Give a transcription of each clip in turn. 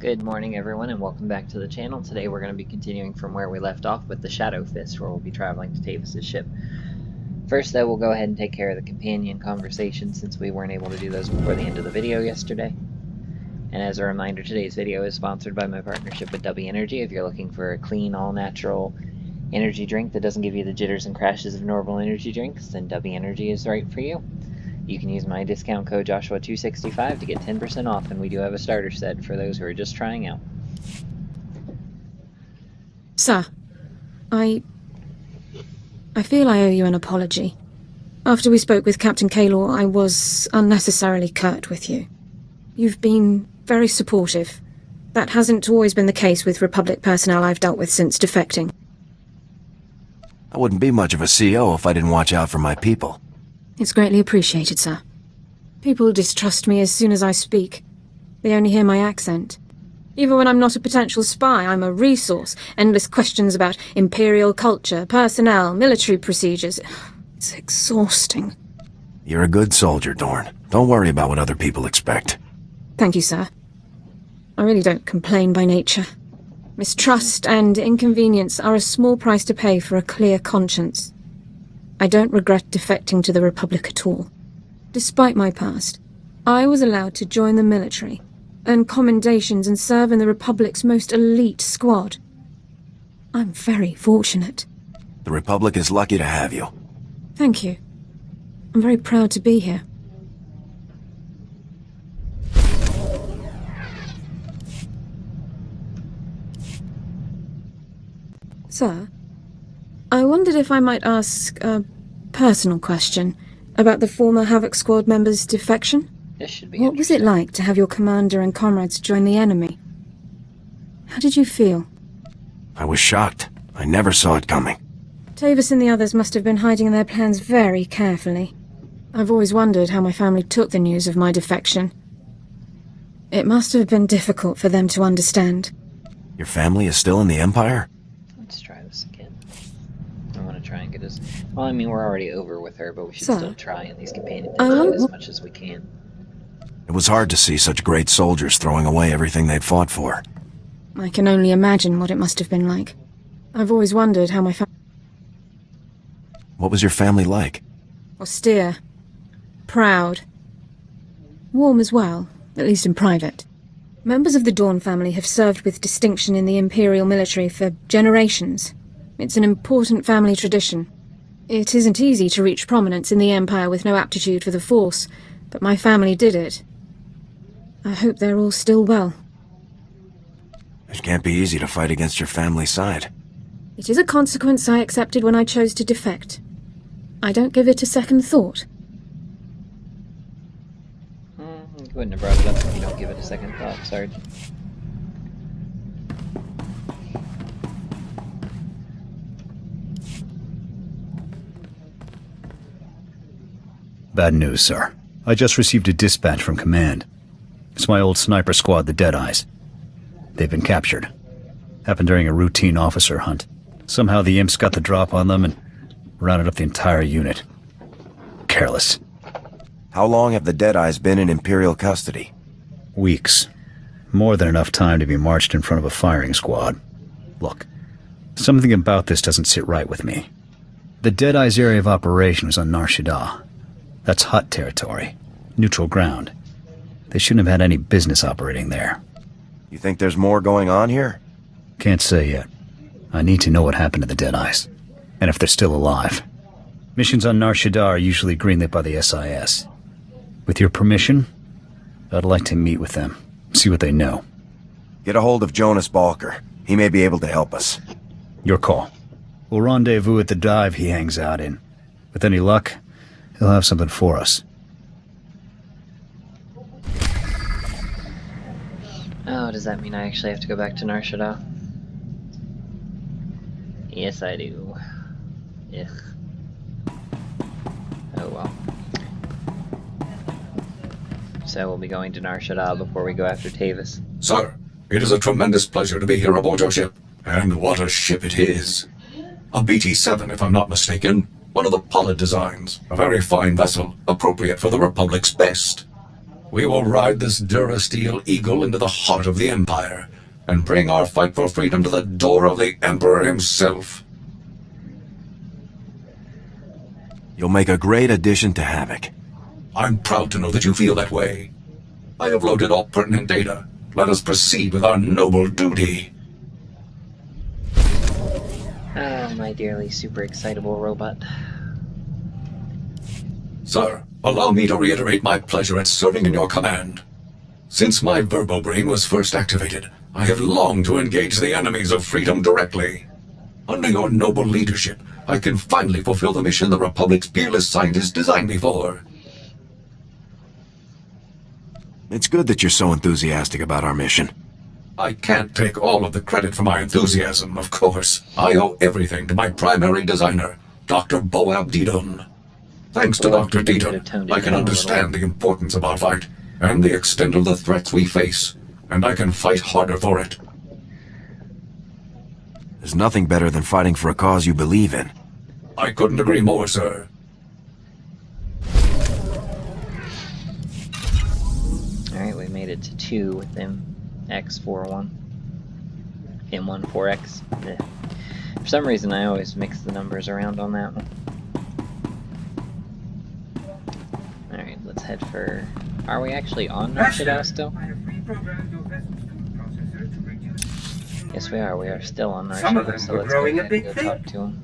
Good morning everyone and welcome back to the channel. Today we're going to be continuing from where we left off with the Shadow Fist, where we'll be traveling to Tavis's ship. First though, we'll go ahead and take care of the companion conversations since we weren't able to do those before the end of the video yesterday. And as a reminder, today's video is sponsored by my partnership with W Energy. If you're looking for a clean, all-natural energy drink that doesn't give you the jitters and crashes of normal energy drinks, then W Energy is right for you. You can use my discount code Joshua265 to get 10% off, and we do have a starter set for those who are just trying out. Sir, I feel I owe you an apology. After we spoke with Captain Kaylor, I was unnecessarily curt with you. You've been very supportive. That hasn't always been the case with Republic personnel I've dealt with since defecting. I wouldn't be much of a CO if I didn't watch out for my people. It's greatly appreciated, sir. People distrust me as soon as I speak. They only hear my accent. Even when I'm not a potential spy, I'm a resource. Endless questions about Imperial culture, personnel, military procedures. It's exhausting. You're a good soldier, Dorn. Don't worry about what other people expect. Thank you, sir. I really don't complain by nature. Mistrust and inconvenience are a small price to pay for a clear conscience. I don't regret defecting to the Republic at all. Despite my past, I was allowed to join the military, earn commendations and serve in the Republic's most elite squad. I'm very fortunate. The Republic is lucky to have you. Thank you. I'm very proud to be here. Sir, I wondered if I might ask a personal question about the former Havoc Squad member's defection. This should be What was it like to have your commander and comrades join the enemy? How did you feel? I was shocked. I never saw it coming. Tavis and the others must have been hiding their plans very carefully. I've always wondered how my family took the news of my defection. It must have been difficult for them to understand. Your family is still in the Empire? Let's try this again. I want to try and get us... Well, I mean, we're already over with her, but we should still try in these companion missions as much as we can. It was hard to see such great soldiers throwing away everything they'd fought for. I can only imagine what it must have been like. I've always wondered how my family... What was your family like? Austere. Proud. Warm as well, at least in private. Members of the Dawn family have served with distinction in the Imperial military for generations. It's an important family tradition. It isn't easy to reach prominence in the Empire with no aptitude for the Force, but my family did it. I hope they're all still well. It can't be easy to fight against your family's side. It is a consequence I accepted when I chose to defect. I don't give it a second thought. You wouldn't have brought it up if you don't give it a second thought, Sergeant. Bad news, sir. I just received a dispatch from Command. It's my old sniper squad, the Deadeyes. They've been captured. Happened during a routine officer hunt. Somehow the imps got the drop on them and rounded up the entire unit. Careless. How long have the Deadeyes been in Imperial custody? Weeks. More than enough time to be marched in front of a firing squad. Look, something about this doesn't sit right with me. The Deadeyes' area of operation was on Nar Shaddaa. That's Hutt territory. Neutral ground. They shouldn't have had any business operating there. You think there's more going on here? Can't say yet. I need to know what happened to the Deadeyes, and if they're still alive. Missions on Nar Shaddaa are usually greenlit by the SIS. With your permission, I'd like to meet with them, see what they know. Get a hold of Jonas Balker. He may be able to help us. Your call. We'll rendezvous at the dive he hangs out in. With any luck, he'll have something for us. Oh, does that mean I actually have to go back to Nar Shaddaa? Yes, I do. Ugh. Oh well. So we'll be going to Nar Shaddaa before we go after Tavis. Sir, it is a tremendous pleasure to be here aboard your ship. And what a ship it is. A BT-7, if I'm not mistaken. One of the Pollard designs. A very fine vessel, appropriate for the Republic's best. We will ride this Durasteel eagle into the heart of the Empire, and bring our fight for freedom to the door of the Emperor himself. You'll make a great addition to Havoc. I'm proud to know that you feel that way. I have loaded all pertinent data. Let us proceed with our noble duty. Oh, my dearly super excitable robot. Sir, allow me to reiterate my pleasure at serving in your command. Since my verbobrain was first activated, I have longed to engage the enemies of freedom directly. Under your noble leadership, I can finally fulfill the mission the Republic's fearless scientists designed me for. It's good that you're so enthusiastic about our mission. I can't take all of the credit for my enthusiasm, of course. I owe everything to my primary designer, Dr. Boab Didon. Thanks to Well, Dr. you could have Didon, toned it I can down a understand the importance of our fight, and the extent of the threats we face, and I can fight harder for it. There's nothing better than fighting for a cause you believe in. I couldn't agree more, sir. Alright, we made it to 2 with MX41. M14X. Yeah. For some reason, I always mix the numbers around on that one. Alright, let's head for... Are we actually on Narshada still? Yes, we are. We are still on Narshada, so let's go ahead and go talk to him.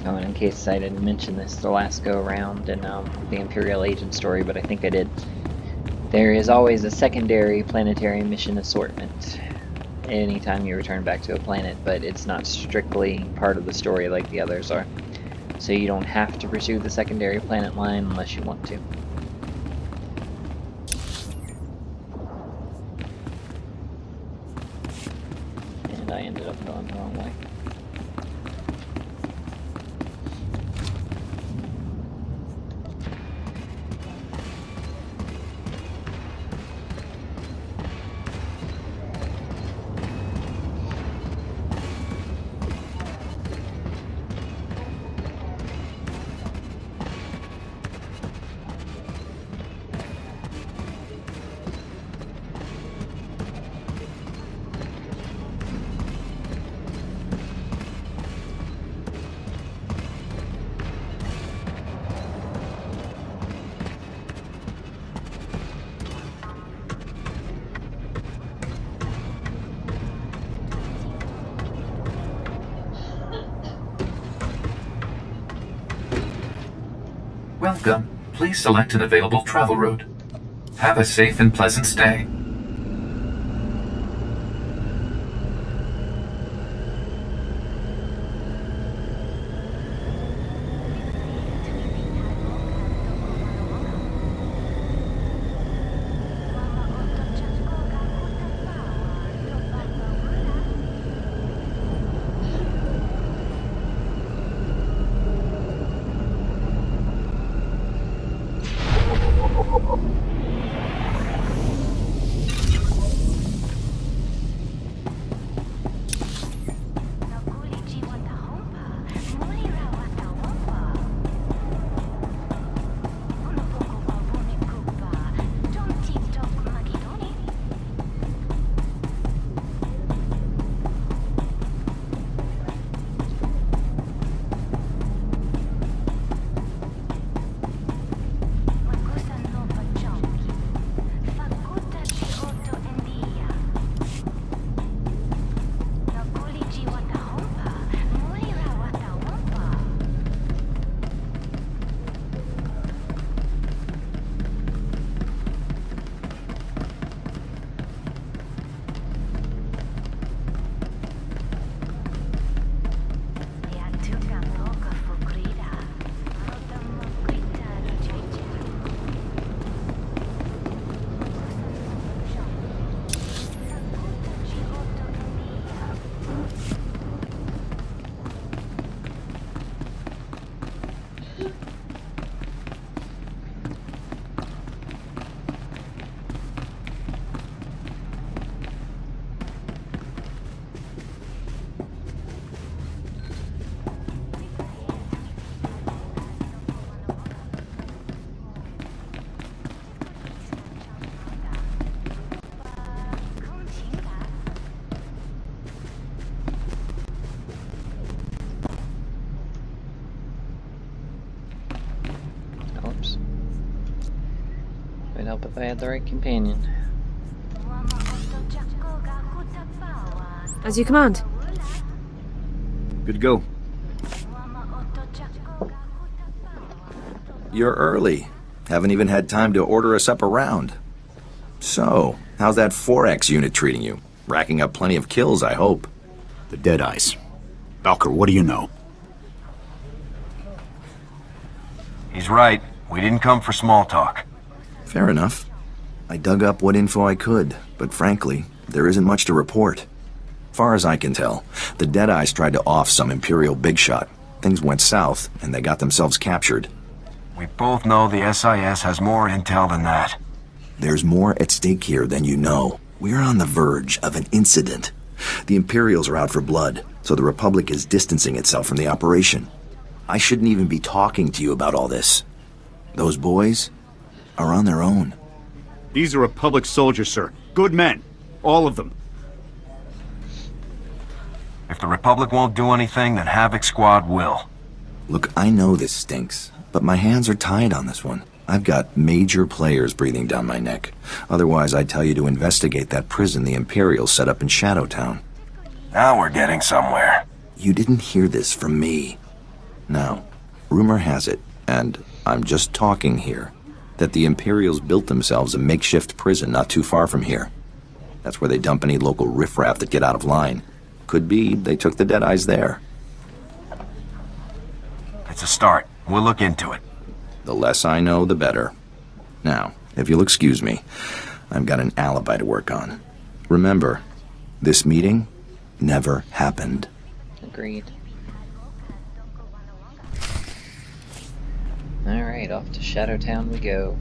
Oh, and in case I didn't mention this the last go around in the Imperial Agent story, but I think I did, there is always a secondary planetary mission assortment anytime you return back to a planet, but it's not strictly part of the story like the others are. So you don't have to pursue the secondary planet line unless you want to. And I ended up going the wrong way. Welcome. Please select an available travel route. Have a safe and pleasant stay. help if I had the right companion. As you command. Good to go. You're early. Haven't even had time to order us up a round. So, how's that 4X unit treating you? Racking up plenty of kills, I hope. The Deadeyes. Valker, what do you know? He's right. We didn't come for small talk. Fair enough. I dug up what info I could, but frankly, there isn't much to report. Far as I can tell, the Deadeyes tried to off some Imperial big shot. Things went south, and they got themselves captured. We both know the SIS has more intel than that. There's more at stake here than you know. We're on the verge of an incident. The Imperials are out for blood, so the Republic is distancing itself from the operation. I shouldn't even be talking to you about all this. Those boys are on their own. These are Republic soldiers, sir. Good men. All of them. If the Republic won't do anything, then Havoc Squad will. Look, I know this stinks, but my hands are tied on this one. I've got major players breathing down my neck. Otherwise, I'd tell you to investigate that prison the Imperials set up in Shadowtown. Now we're getting somewhere. You didn't hear this from me. Now, rumor has it, and I'm just talking here, that the Imperials built themselves a makeshift prison not too far from here. That's where they dump any local riffraff that get out of line. Could be they took the Deadeyes there. It's a start. We'll look into it. The less I know, the better. Now, if you'll excuse me, I've got an alibi to work on. Remember, this meeting never happened. Agreed. Alright, off to Shadowtown we go.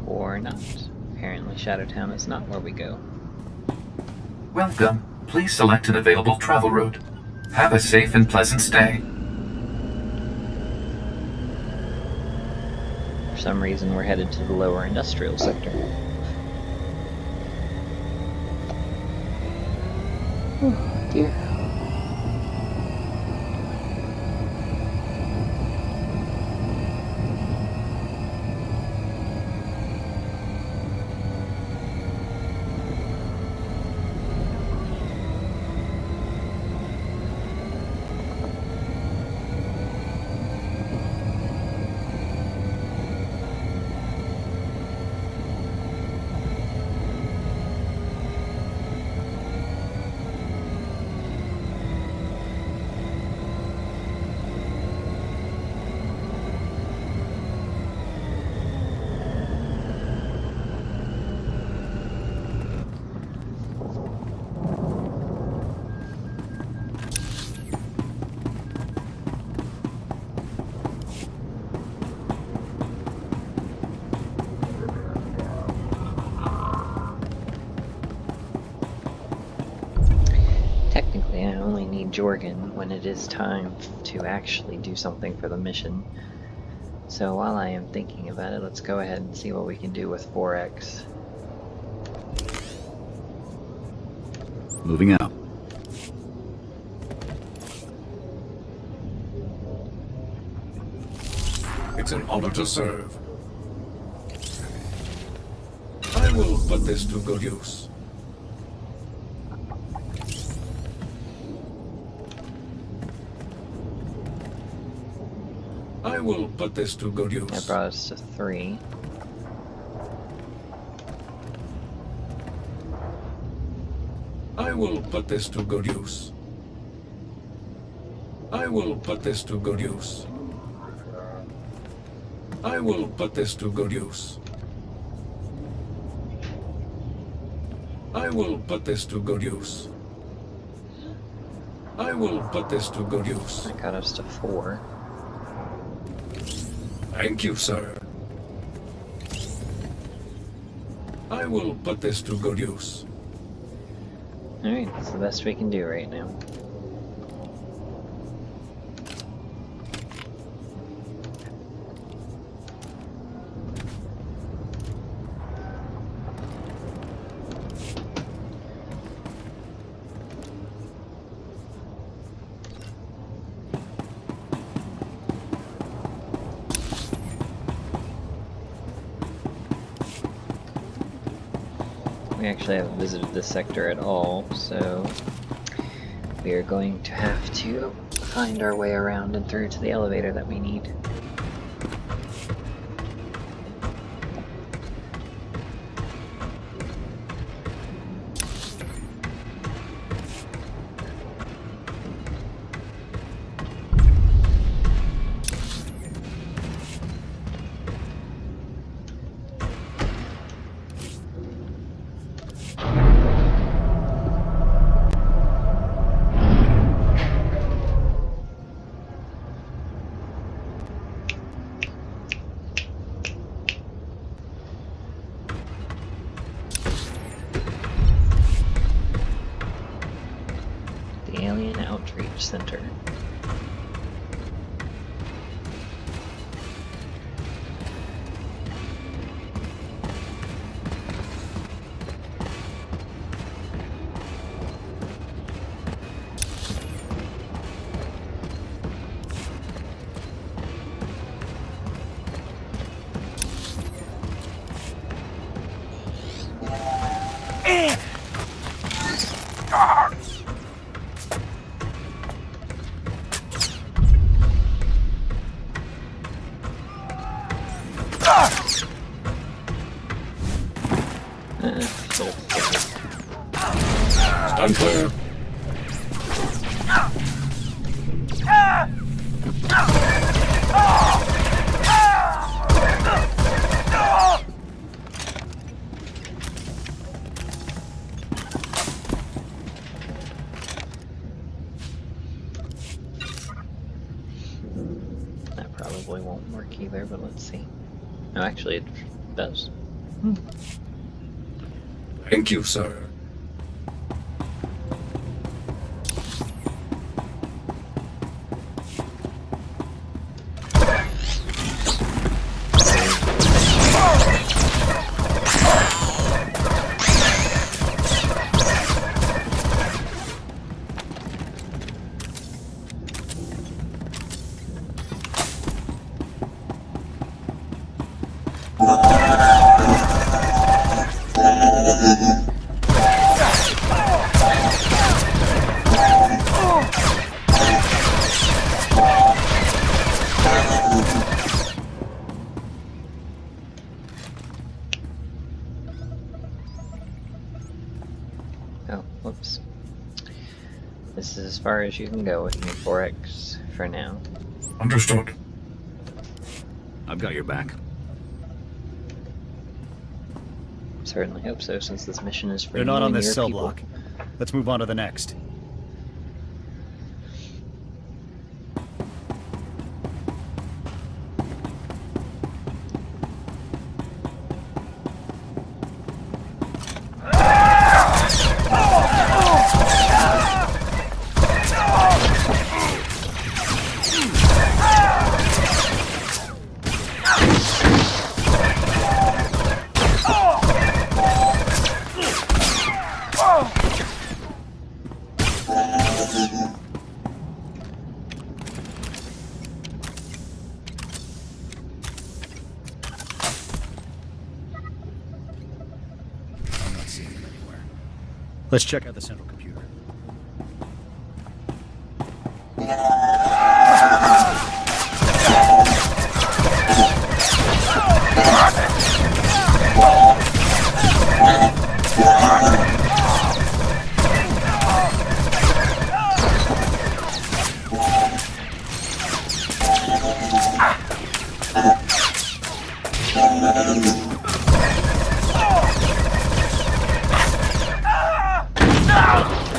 Or not. Apparently Shadowtown is not where we go. Welcome. Please select an available travel route. Have a safe and pleasant stay. For some reason we're headed to the lower industrial sector. Oh dear. Technically, I only need Jorgen when it is time to actually do something for the mission. So while I am thinking about it, let's go ahead and see what we can do with 4X. Moving out. It's an honor to serve. I will put this to good use. I will put this to good use. That brought us to 3. I will put this to good use. I will put this to good use. I will put this to good use. I will put this to good use. I will put this to good use. That got us to 4. Thank you, sir. I will put this to good use. Alright, that's the best we can do right now. We actually haven't visited this sector at all, so we are going to have to find our way around and through to the elevator that we need. Alien Outreach Center. Stand clear. That probably won't work either, but let's see. No, actually it does. Thank you, sir. Oh, whoops. This is as far as you can go with me, 4X, for now. Understood. I've got your back. Certainly hope so, since this mission is for They're you not on and this your cell people. block. Let's move on to the next. I'm not seeing them anywhere. Let's check out the central computer.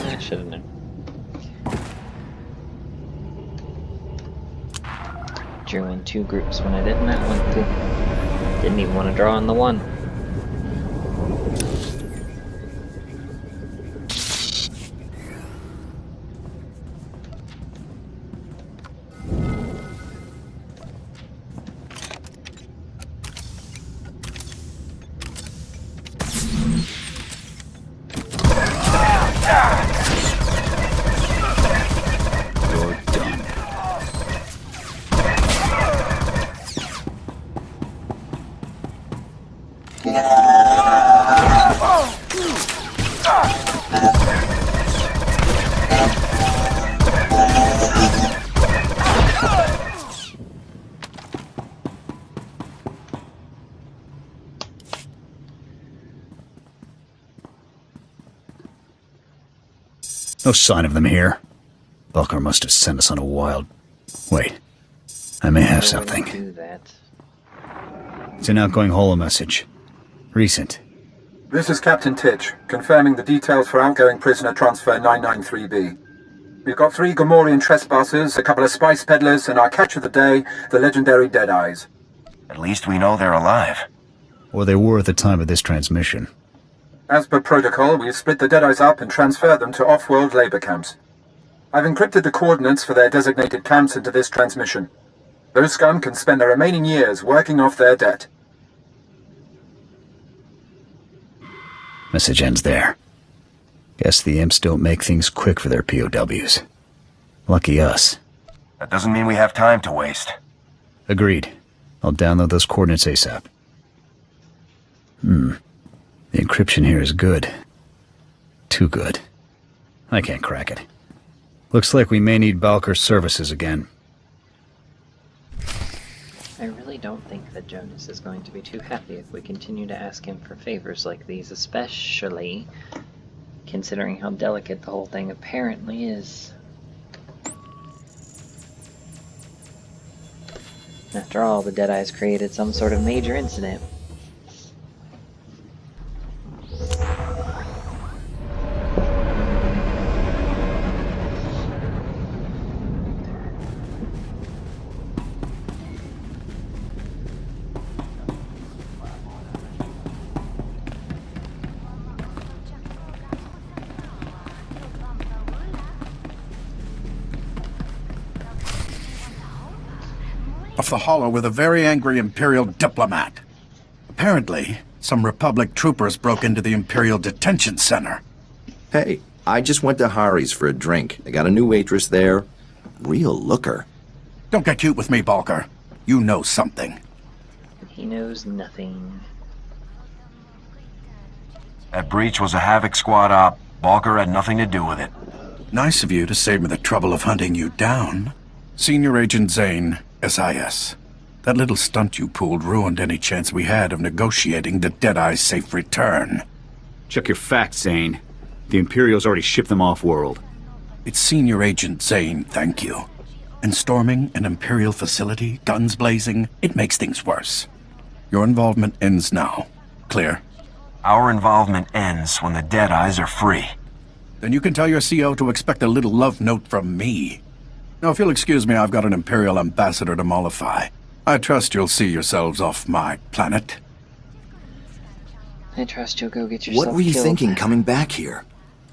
I should have known. Drew in 2 groups when I didn't want to. Didn't even want to draw in the one. You're done. No sign of them here. Bulker must have sent us on a wild... Wait. I may have I wouldn't something. do that. It's an outgoing holo message. Recent. This is Captain Titch, confirming the details for outgoing prisoner transfer 993B. We've got 3 Gomorian trespassers, a couple of spice peddlers, and our catch of the day, the legendary Deadeyes. At least we know they're alive. Or they were at the time of this transmission. As per protocol, we've split the Deadeyes up and transferred them to off-world labor camps. I've encrypted the coordinates for their designated camps into this transmission. Those scum can spend the remaining years working off their debt. Message ends there. Guess the imps don't make things quick for their POWs. Lucky us. That doesn't mean we have time to waste. Agreed. I'll download those coordinates ASAP. The encryption here is good. Too good. I can't crack it. Looks like we may need Balker's services again. I really don't think that Jonas is going to be too happy if we continue to ask him for favors like these, especially considering how delicate the whole thing apparently is. After all, the Deadeyes created some sort of major incident. Off the hollow with a very angry Imperial diplomat. Apparently, some Republic troopers broke into the Imperial detention center. Hey, I just went to Hari's for a drink. They got a new waitress there. Real looker. Don't get cute with me, Balker. You know something. He knows nothing. That breach was a Havoc Squad op. Balker had nothing to do with it. Nice of you to save me the trouble of hunting you down. Senior Agent Zane, SIS. That little stunt you pulled ruined any chance we had of negotiating the Deadeye's safe return. Check your facts, Zane. The Imperial's already shipped them off-world. It's Senior Agent Zane, thank you. And storming an Imperial facility, guns blazing, it makes things worse. Your involvement ends now. Clear? Our involvement ends when the Deadeyes are free. Then you can tell your CO to expect a little love note from me. Now, if you'll excuse me, I've got an Imperial ambassador to mollify. I trust you'll see yourselves off my planet. I trust you'll go get yourself What were you killed. thinking coming back here?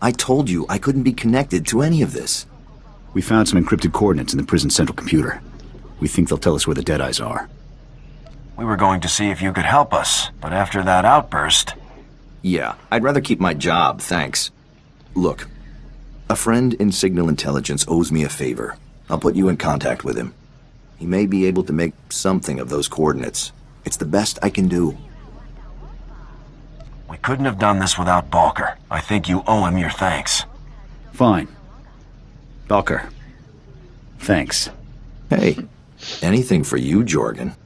I told you I couldn't be connected to any of this. We found some encrypted coordinates in the prison's central computer. We think they'll tell us where the Deadeyes are. We were going to see if you could help us, but after that outburst... Yeah, I'd rather keep my job, thanks. Look, a friend in signal intelligence owes me a favor. I'll put you in contact with him. He may be able to make something of those coordinates. It's the best I can do. We couldn't have done this without Balker. I think you owe him your thanks. Fine. Balker. Thanks. Hey, anything for you, Jorgen.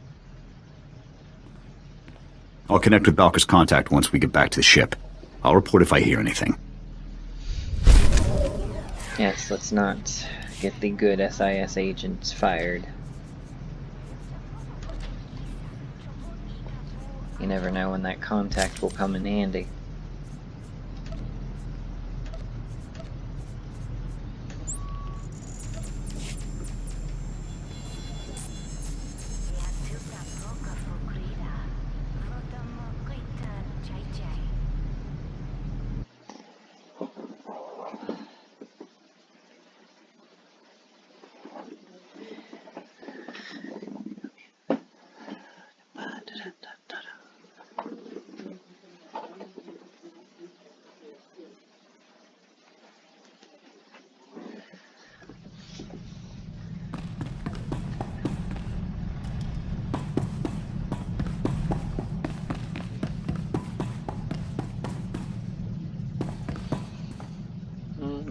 I'll connect with Balker's contact once we get back to the ship. I'll report if I hear anything. Yes, let's not get the good SIS agents fired. You never know when that contact will come in handy.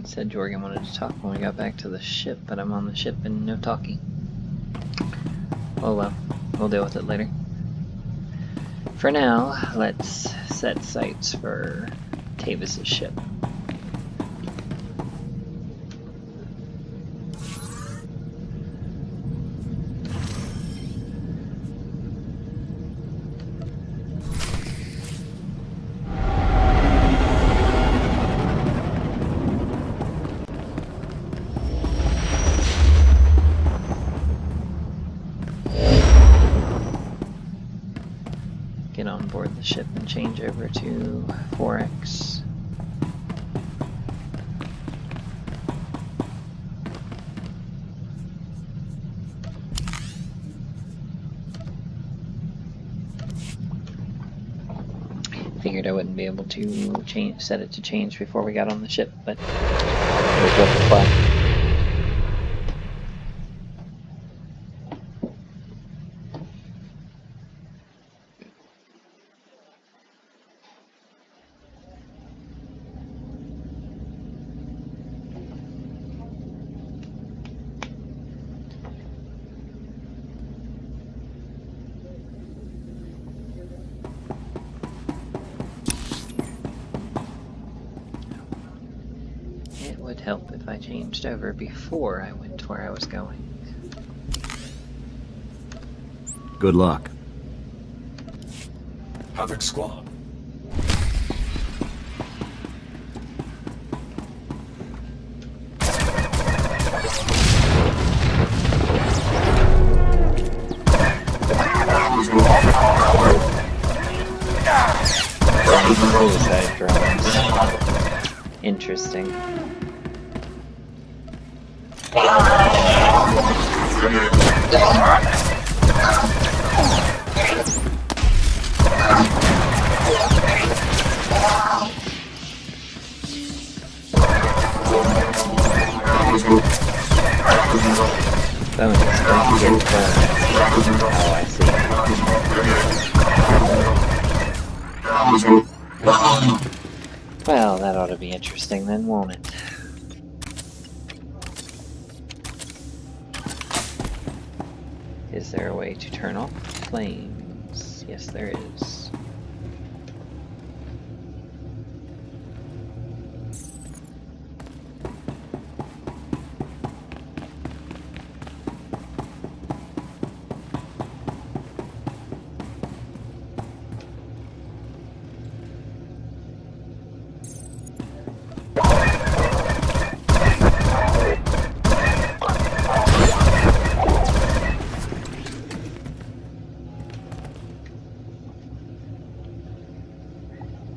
Said Jorgen wanted to talk when we got back to the ship, but I'm on the ship and no talking. Oh well, we'll deal with it later. For now, let's set sights for Tavis's ship. board the ship and change over to 4X. Figured I wouldn't be able to set it to change before we got on the ship, but it was worth a try. It would help if I changed over before I went to where I was going. Good luck. Havoc Squad. Suicide drones. Interesting. Bonus, don't get burned. Oh, I see. Well, that ought to be interesting then, won't it? Is there a way to turn off flames? Yes, there is.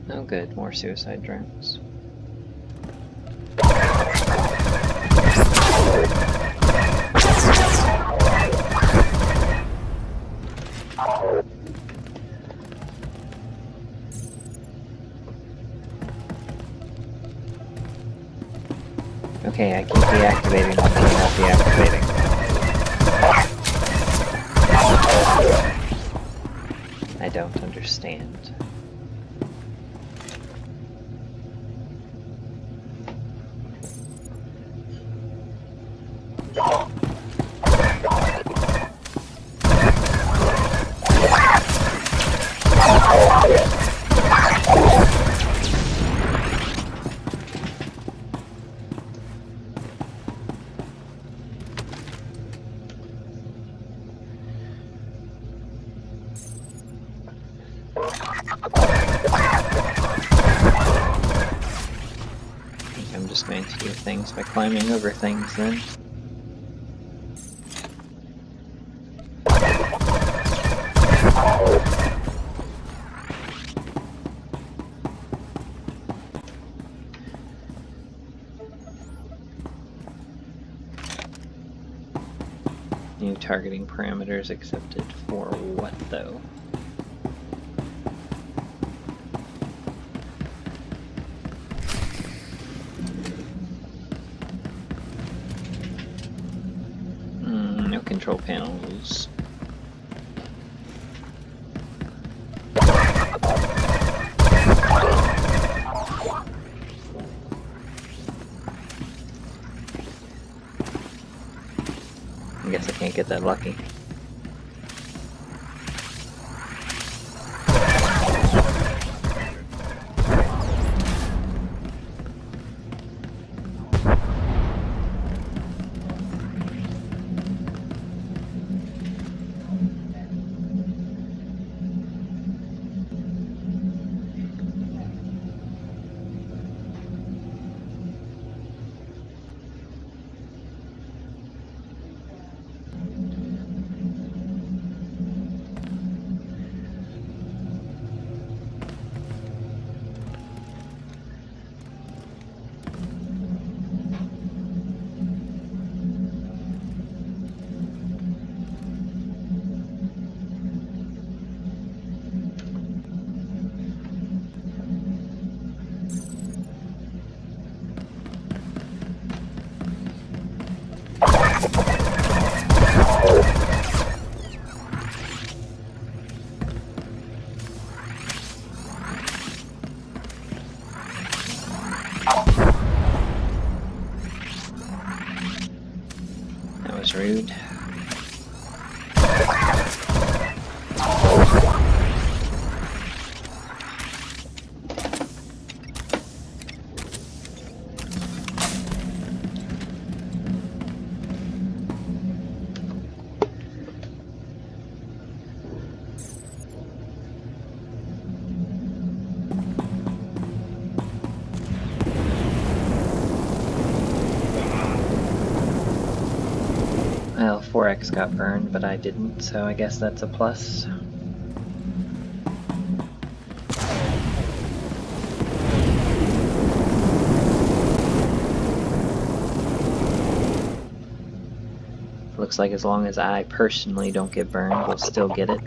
Oh good, more suicide drones. Okay, I keep deactivating them, but not deactivating. I don't understand. I'm just going to do things by climbing over things then. New targeting parameters accepted for what though? No control panels. I guess I can't get that lucky. rude. Well, 4X got burned, but I didn't, so I guess that's a plus. Looks like as long as I personally don't get burned, we'll still get it.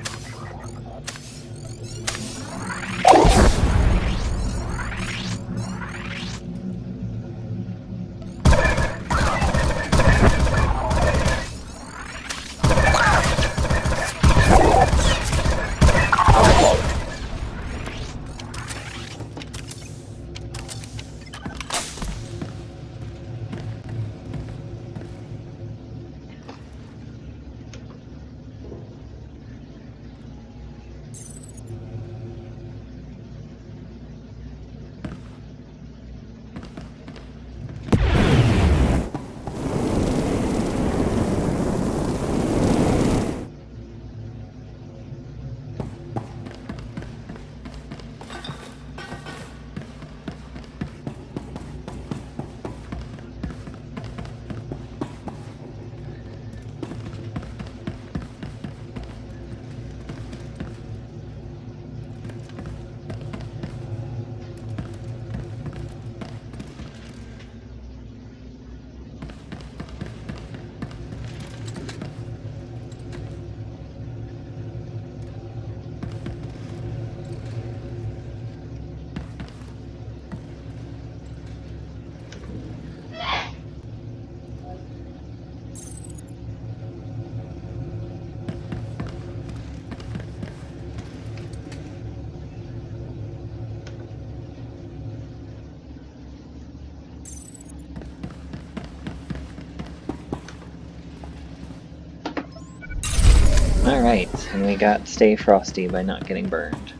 Alright, and we got Stay Frosty by not getting burned.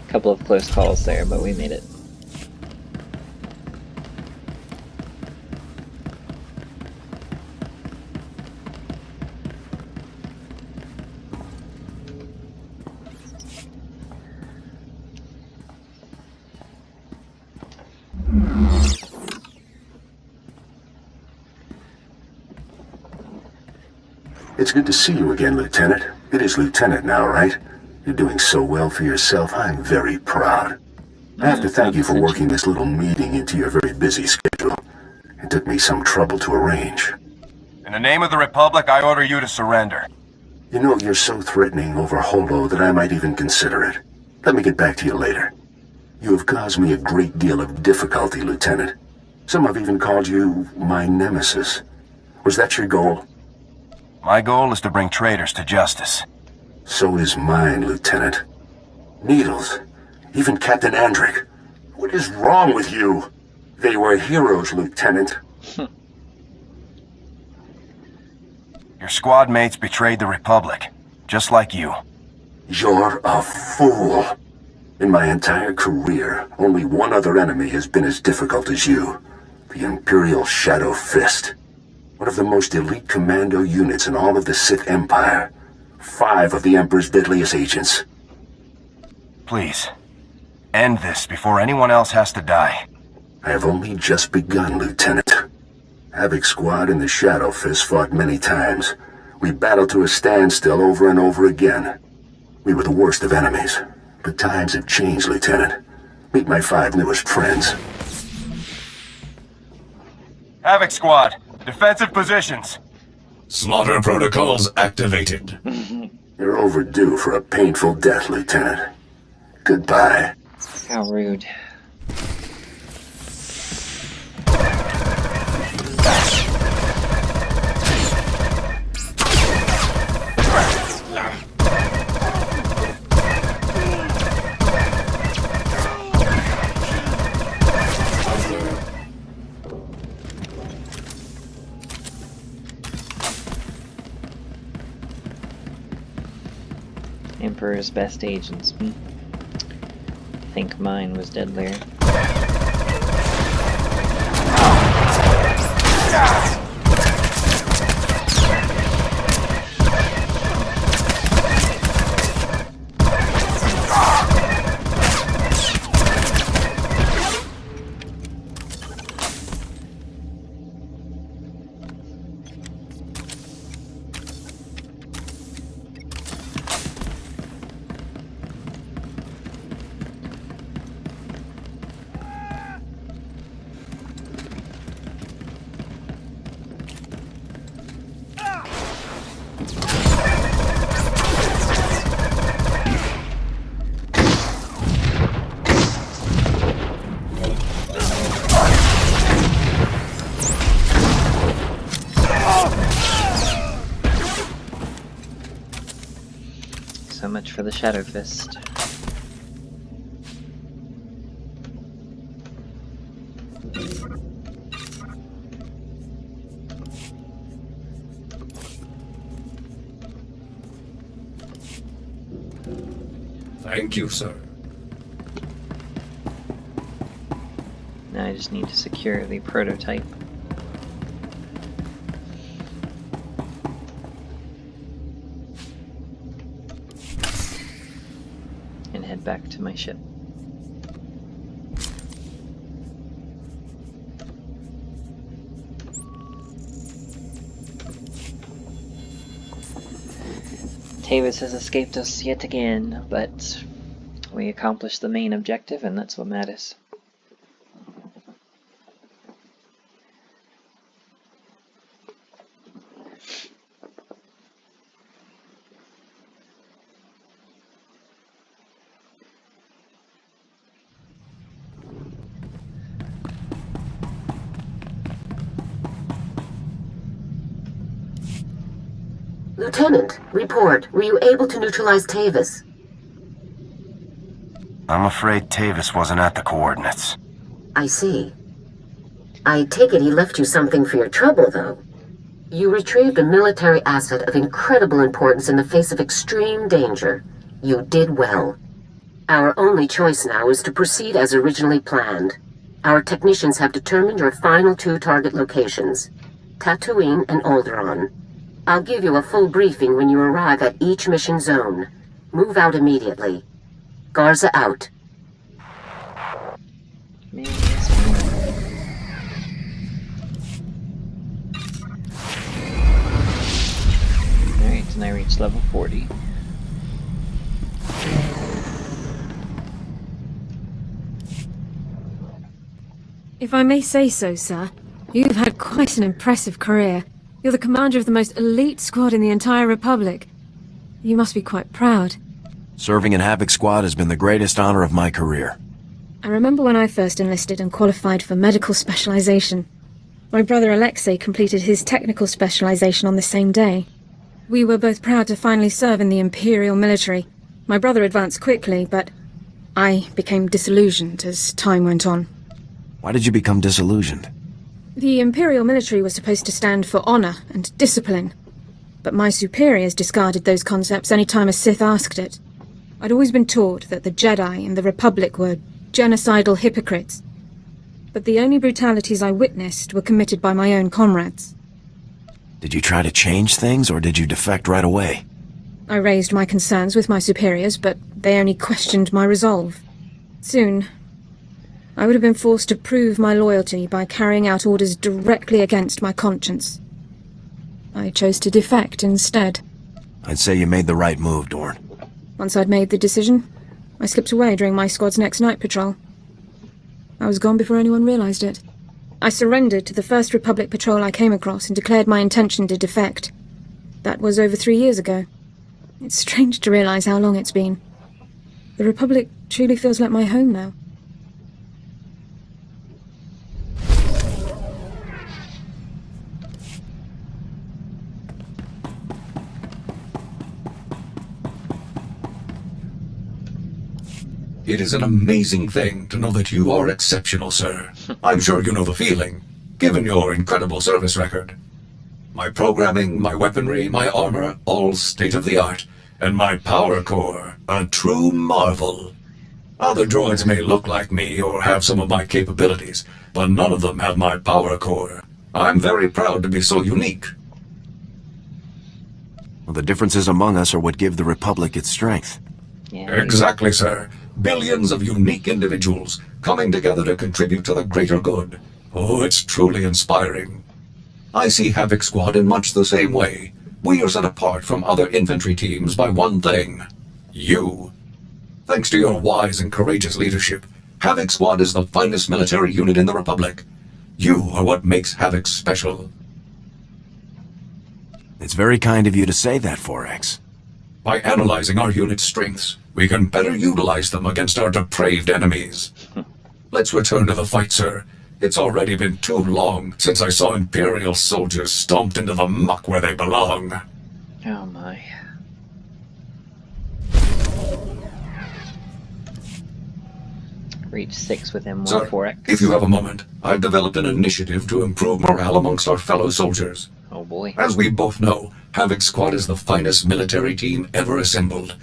Couple of close calls there, but we made it. It's good to see you again, Lieutenant. It is Lieutenant now, right? You're doing so well for yourself, I'm very proud. I have to thank you for working this little meeting into your very busy schedule. It took me some trouble to arrange. In the name of the Republic, I order you to surrender. You know, you're so threatening over Holo that I might even consider it. Let me get back to you later. You have caused me a great deal of difficulty, Lieutenant. Some have even called you my nemesis. Was that your goal? My goal is to bring traitors to justice. So is mine, Lieutenant. Needles. Even Captain Andric. What is wrong with you? They were heroes, Lieutenant. Your squad mates betrayed the Republic, just like you. You're a fool. In my entire career, only one other enemy has been as difficult as you. The Imperial Shadow Fist. One of the most elite commando units in all of the Sith Empire. 5 of the Emperor's deadliest agents. Please, end this before anyone else has to die. I have only just begun, Lieutenant. Havoc Squad and the Shadow Fist fought many times. We battled to a standstill over and over again. We were the worst of enemies. But times have changed, Lieutenant. Meet my 5 newest friends. Havoc Squad, defensive positions. Slaughter protocols activated. You're overdue for a painful death, Lieutenant. Goodbye. How rude. Emperor's best agents. I think mine was deadlier. So much for the Shadow Fist. Thank you, sir. Now I just need to secure the prototype. And head back to my ship. Tavis has escaped us yet again, but we accomplished the main objective, and that's what matters. Lieutenant, report. Were you able to neutralize Tavis? I'm afraid Tavis wasn't at the coordinates. I see. I take it he left you something for your trouble, though. You retrieved a military asset of incredible importance in the face of extreme danger. You did well. Our only choice now is to proceed as originally planned. Our technicians have determined your final 2 target locations, Tatooine and Alderaan. I'll give you a full briefing when you arrive at each mission zone. Move out immediately. Garza out. Alright, and I reached level 40. If I may say so, sir, you've had quite an impressive career. You're the commander of the most elite squad in the entire Republic. You must be quite proud. Serving in Havoc Squad has been the greatest honor of my career. I remember when I first enlisted and qualified for medical specialization. My brother Alexei completed his technical specialization on the same day. We were both proud to finally serve in the Imperial military. My brother advanced quickly, but I became disillusioned as time went on. Why did you become disillusioned? The Imperial military was supposed to stand for honor and discipline, but my superiors discarded those concepts any time a Sith asked it. I'd always been taught that the Jedi and the Republic were genocidal hypocrites, but the only brutalities I witnessed were committed by my own comrades. Did you try to change things, or did you defect right away? I raised my concerns with my superiors, but they only questioned my resolve. Soon, I would have been forced to prove my loyalty by carrying out orders directly against my conscience. I chose to defect instead. I'd say you made the right move, Dorn. Once I'd made the decision, I slipped away during my squad's next night patrol. I was gone before anyone realized it. I surrendered to the first Republic patrol I came across and declared my intention to defect. That was over 3 years ago. It's strange to realize how long it's been. The Republic truly feels like my home now. It is an amazing thing to know that you are exceptional, sir. I'm sure you know the feeling, given your incredible service record. My programming, my weaponry, my armor, all state-of-the-art, And my power core, a true marvel. Other droids may look like me or have some of my capabilities, but none of them have my power core. I'm very proud to be so unique. Well, the differences among us are what give the Republic its strength. Yeah, Exactly, sir. Billions of unique individuals coming together to contribute to the greater good. Oh, it's truly inspiring. I see Havoc Squad in much the same way. We are set apart from other infantry teams by one thing. You. Thanks to your wise and courageous leadership, Havoc Squad is the finest military unit in the Republic. You are what makes Havoc special. It's very kind of you to say that, 4X. By analyzing our unit's strengths, we can better utilize them against our depraved enemies. Let's return to the fight, sir. It's already been too long since I saw Imperial soldiers stomped into the muck where they belong. Oh my. Reach 6 within 1 Sir, 4x. if you have a moment, I've developed an initiative to improve morale amongst our fellow soldiers. Oh boy. As we both know, Havoc Squad is the finest military team ever assembled.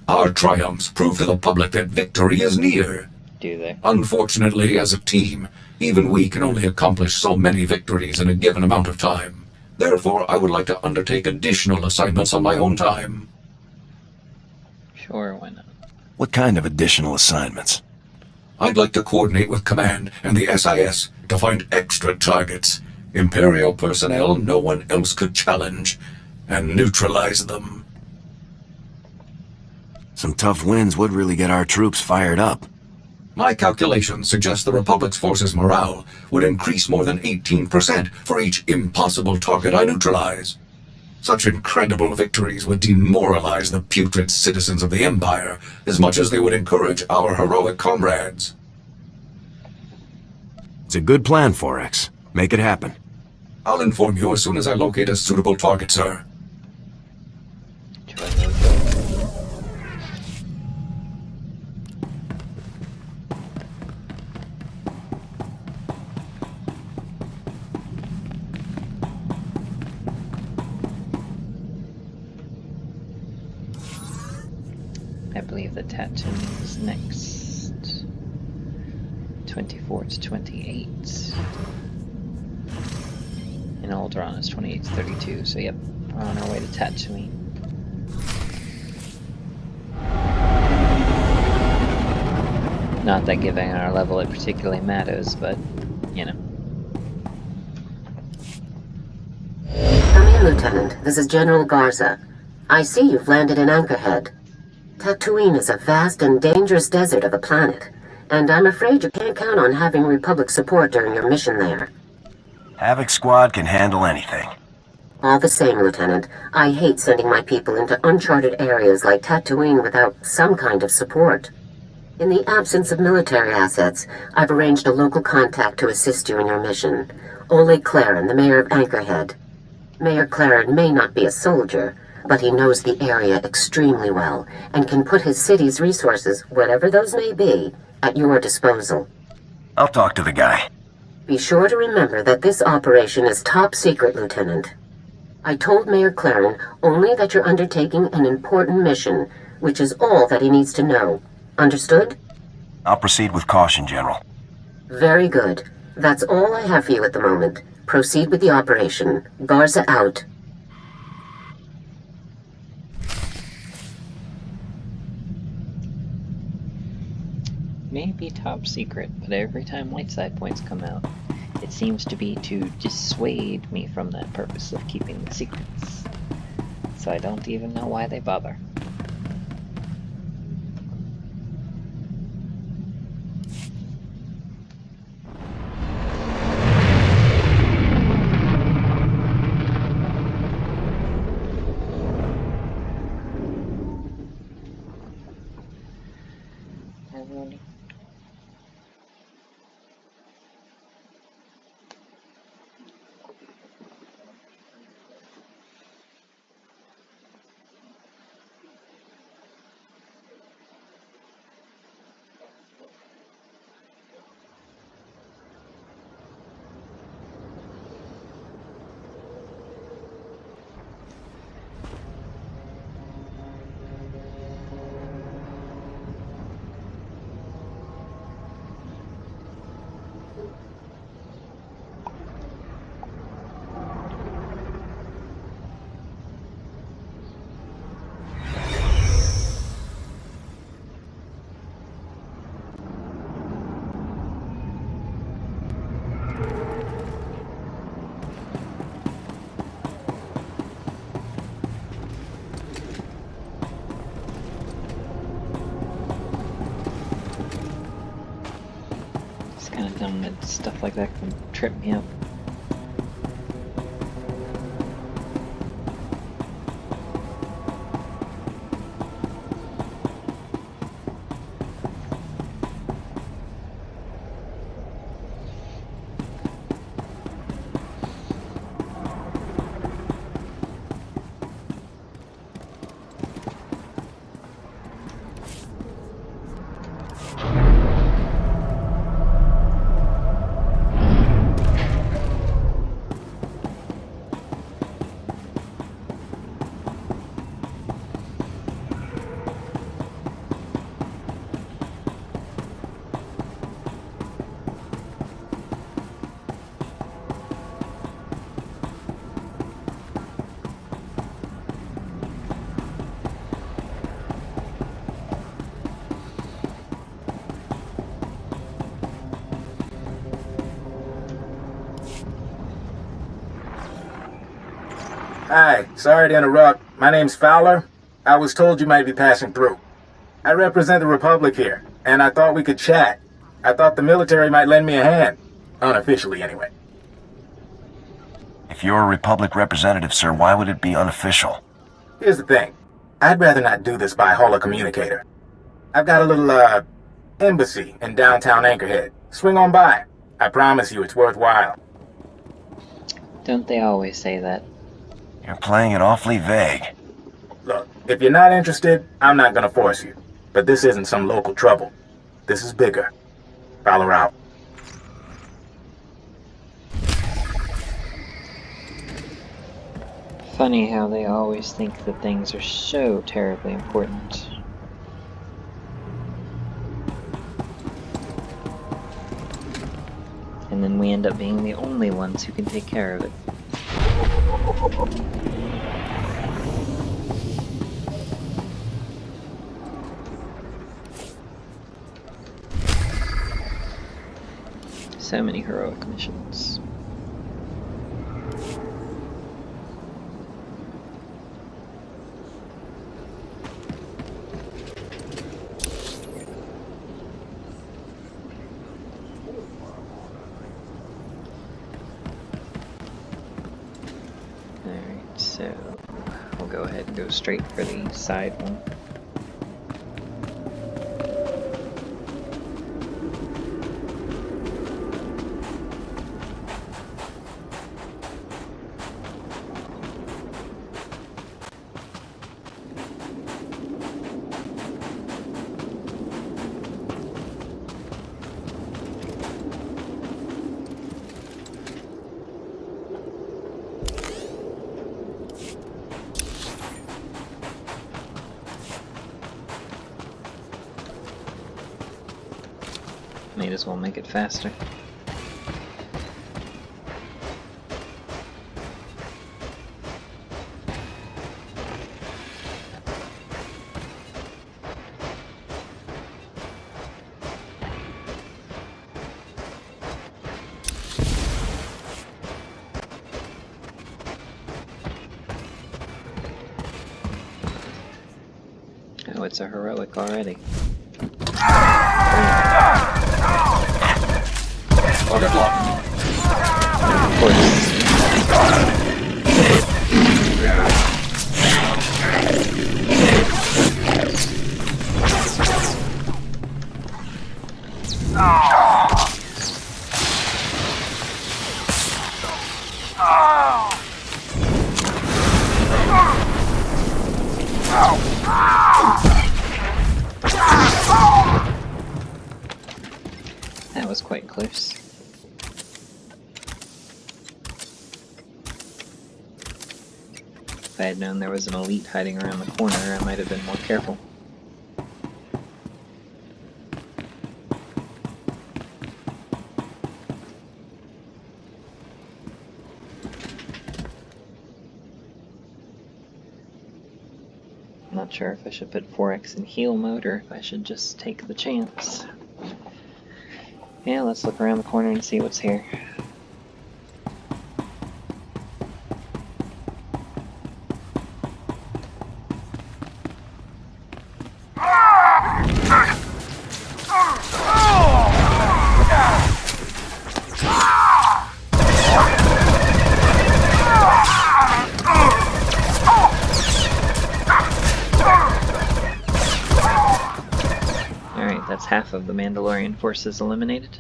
Our triumphs prove to the public that victory is near. Do they? Unfortunately, as a team, even we can only accomplish so many victories in a given amount of time. Therefore, I would like to undertake additional assignments on my own time. Sure, why not? What kind of additional assignments? I'd like to coordinate with Command and the SIS to find extra targets, Imperial personnel no one else could challenge, and neutralize them. Some tough wins would really get our troops fired up. My calculations suggest the Republic's forces' morale would increase more than 18% for each impossible target I neutralize. Such incredible victories would demoralize the putrid citizens of the Empire as much as they would encourage our heroic comrades. It's a good plan, 4X. Make it happen. I'll inform you as soon as I locate a suitable target, sir. I believe the Tatooine is next. 24 to 28. And Alderaan is 28 to 32, so yep, we're on our way to Tatooine. Not that giving our level it particularly matters, but, you know. Come in, Lieutenant. This is General Garza. I see you've landed in Anchorhead. Tatooine is a vast and dangerous desert of a planet, and I'm afraid you can't count on having Republic support during your mission there. Havoc Squad can handle anything. All the same, Lieutenant, I hate sending my people into uncharted areas like Tatooine without some kind of support. In the absence of military assets, I've arranged a local contact to assist you in your mission. Oleg Claren, the mayor of Anchorhead. Mayor Claren may not be a soldier, but he knows the area extremely well and can put his city's resources, whatever those may be, at your disposal. I'll talk to the guy. Be sure to remember that this operation is top secret, Lieutenant. I told Mayor Claren only that you're undertaking an important mission, which is all that he needs to know. Understood? I'll proceed with caution, General. Very good. That's all I have for you at the moment. Proceed with the operation. Garza out. Maybe top secret, but every time light side points come out, it seems to be to dissuade me from that purpose of keeping the secrets. So I don't even know why they bother. It's kind of dumb that stuff like that can trip me up. Hi, sorry to interrupt. My name's Fowler. I was told you might be passing through. I represent the Republic here, and I thought we could chat. I thought the military might lend me a hand. Unofficially, anyway. If you're a Republic representative, sir, why would it be unofficial? Here's the thing. I'd rather not do this by holocommunicator. I've got a little, embassy in downtown Anchorhead. Swing on by. I promise you it's worthwhile. Don't they always say that? You're playing it awfully vague. Look, if you're not interested, I'm not gonna force you. But this isn't some local trouble. This is bigger. Fowler out. Funny how they always think that things are so terribly important. And then we end up being the only ones who can take care of it. So many heroic missions. Alright, so we'll go ahead and go straight for the side one. Might as well make it faster. Oh, it's a heroic already. Of course. That was quite close. If I had known there was an elite hiding around the corner, I might have been more careful. not sure if I should put 4x in heal mode or if I should just take the chance. Yeah, let's look around the corner and see what's here. That's half of the Mandalorian forces eliminated.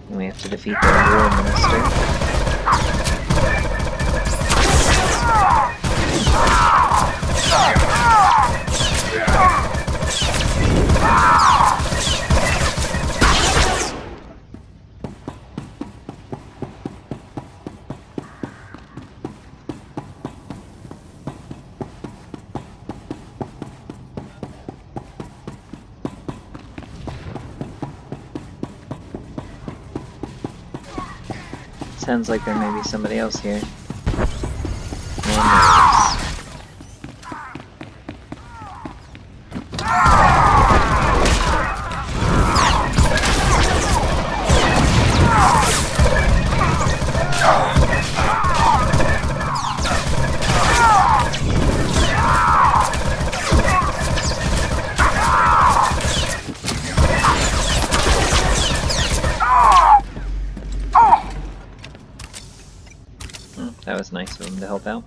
And we have to defeat the War Minister. Sounds like there may be somebody else here. That was nice of him to help out.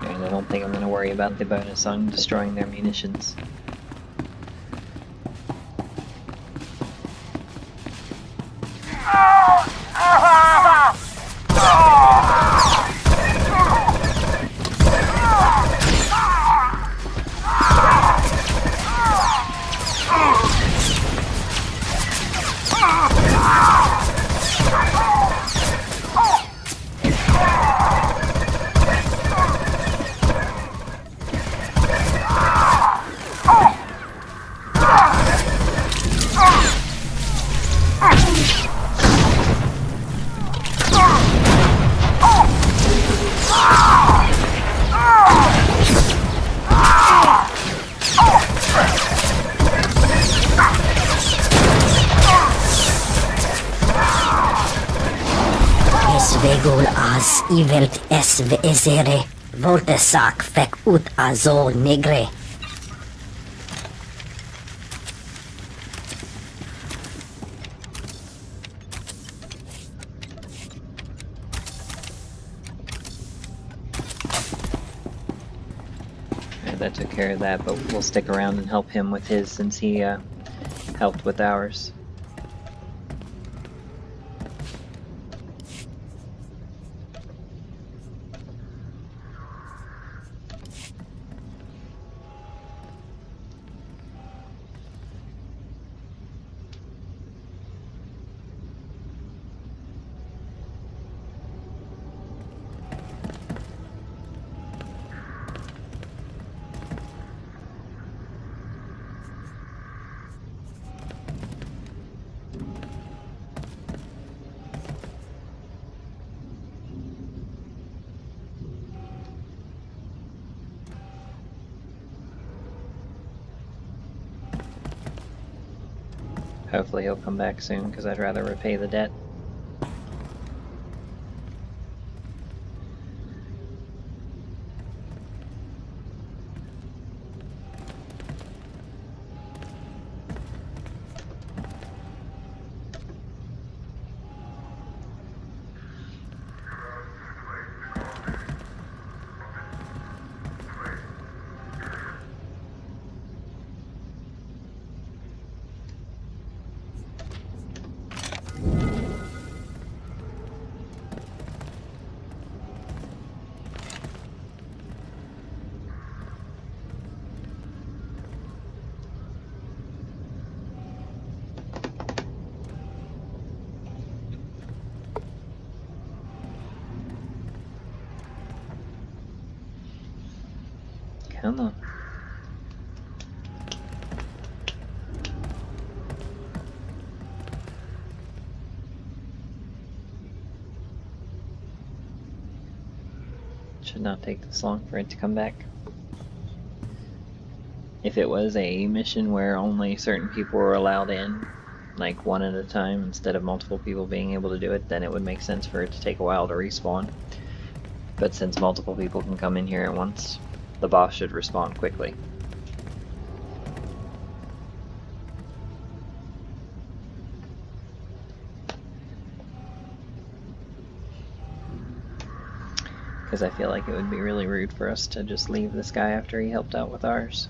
I don't think I'm going to worry about the bonus on destroying their munitions. Svegul az ivelt esve ezere, volte sac fec ut azol negre. That took care of that, but we'll stick around and help him with his since he helped with ours. Hopefully he'll come back soon, because I'd rather repay the debt. Come on. Should not take this long for it to come back. If it was a mission where only certain people were allowed in, like one at a time, instead of multiple people being able to do it, then it would make sense for it to take a while to respawn. But since multiple people can come in here at once, the boss should respawn quickly. Because I feel like it would be really rude for us to just leave this guy after he helped out with ours.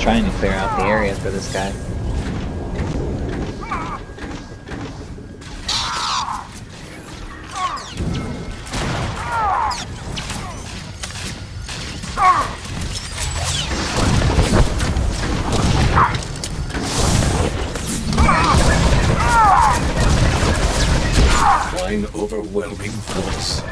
Trying to clear out the area for this guy. Applying overwhelming force.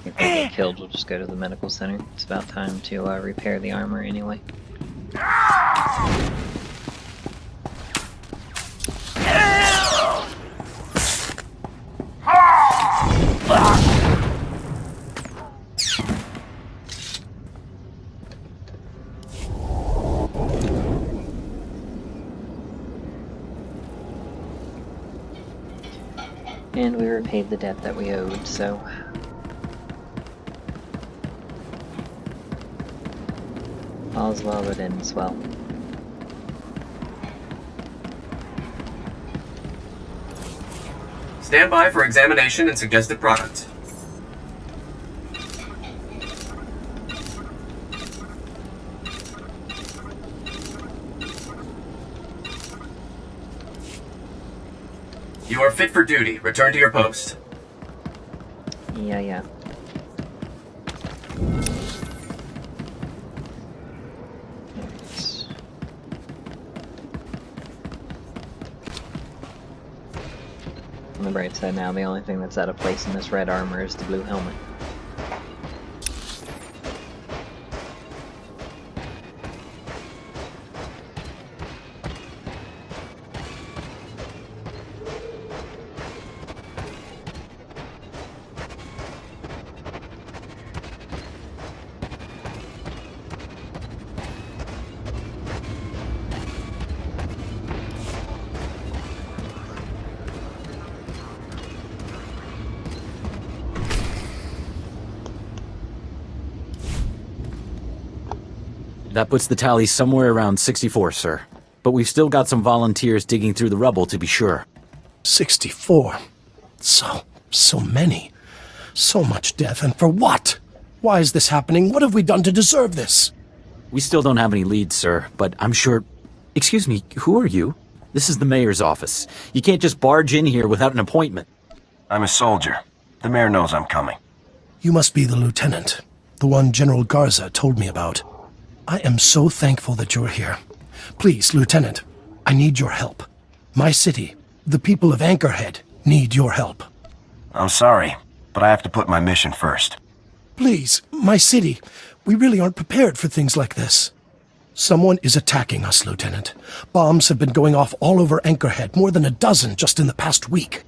If we get killed, we'll just go to the medical center. It's about time to repair the armor anyway. And we repaid the debt that we owed, so... all's well that ends well. Stand by for examination and suggested product. You are fit for duty. Return to your post. Yeah. On the bright side now, the only thing that's out of place in this red armor is the blue helmet. That puts the tally somewhere around 64, sir. But we've still got some volunteers digging through the rubble to be sure. 64? So many. So much death, and for what? Why is this happening? What have we done to deserve this? We still don't have any leads, sir, but I'm sure... Excuse me, who are you? This is the mayor's office. You can't just barge in here without an appointment. I'm a soldier. The mayor knows I'm coming. You must be the lieutenant. The one General Garza told me about. I am so thankful that you're here. Please, Lieutenant, I need your help. My city, the people of Anchorhead, need your help. I'm sorry, but I have to put my mission first. Please, my city. We really aren't prepared for things like this. Someone is attacking us, Lieutenant. Bombs have been going off all over Anchorhead, more than a dozen just in the past week.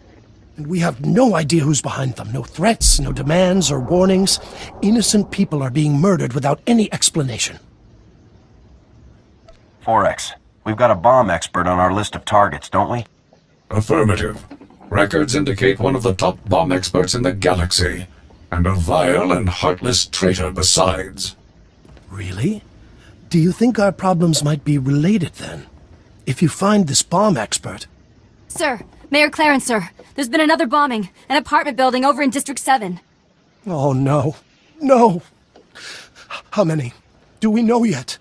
And we have no idea who's behind them. No threats, no demands or warnings. Innocent people are being murdered without any explanation. Forex, we've got a bomb expert on our list of targets, don't we? Affirmative. Records indicate one of the top bomb experts in the galaxy, and a vile and heartless traitor besides. Really? Do you think our problems might be related, then? If you find this bomb expert... Sir, Mayor Clarence, sir. There's been another bombing. An apartment building over in District 7. Oh, no. No! How many? Do we know yet?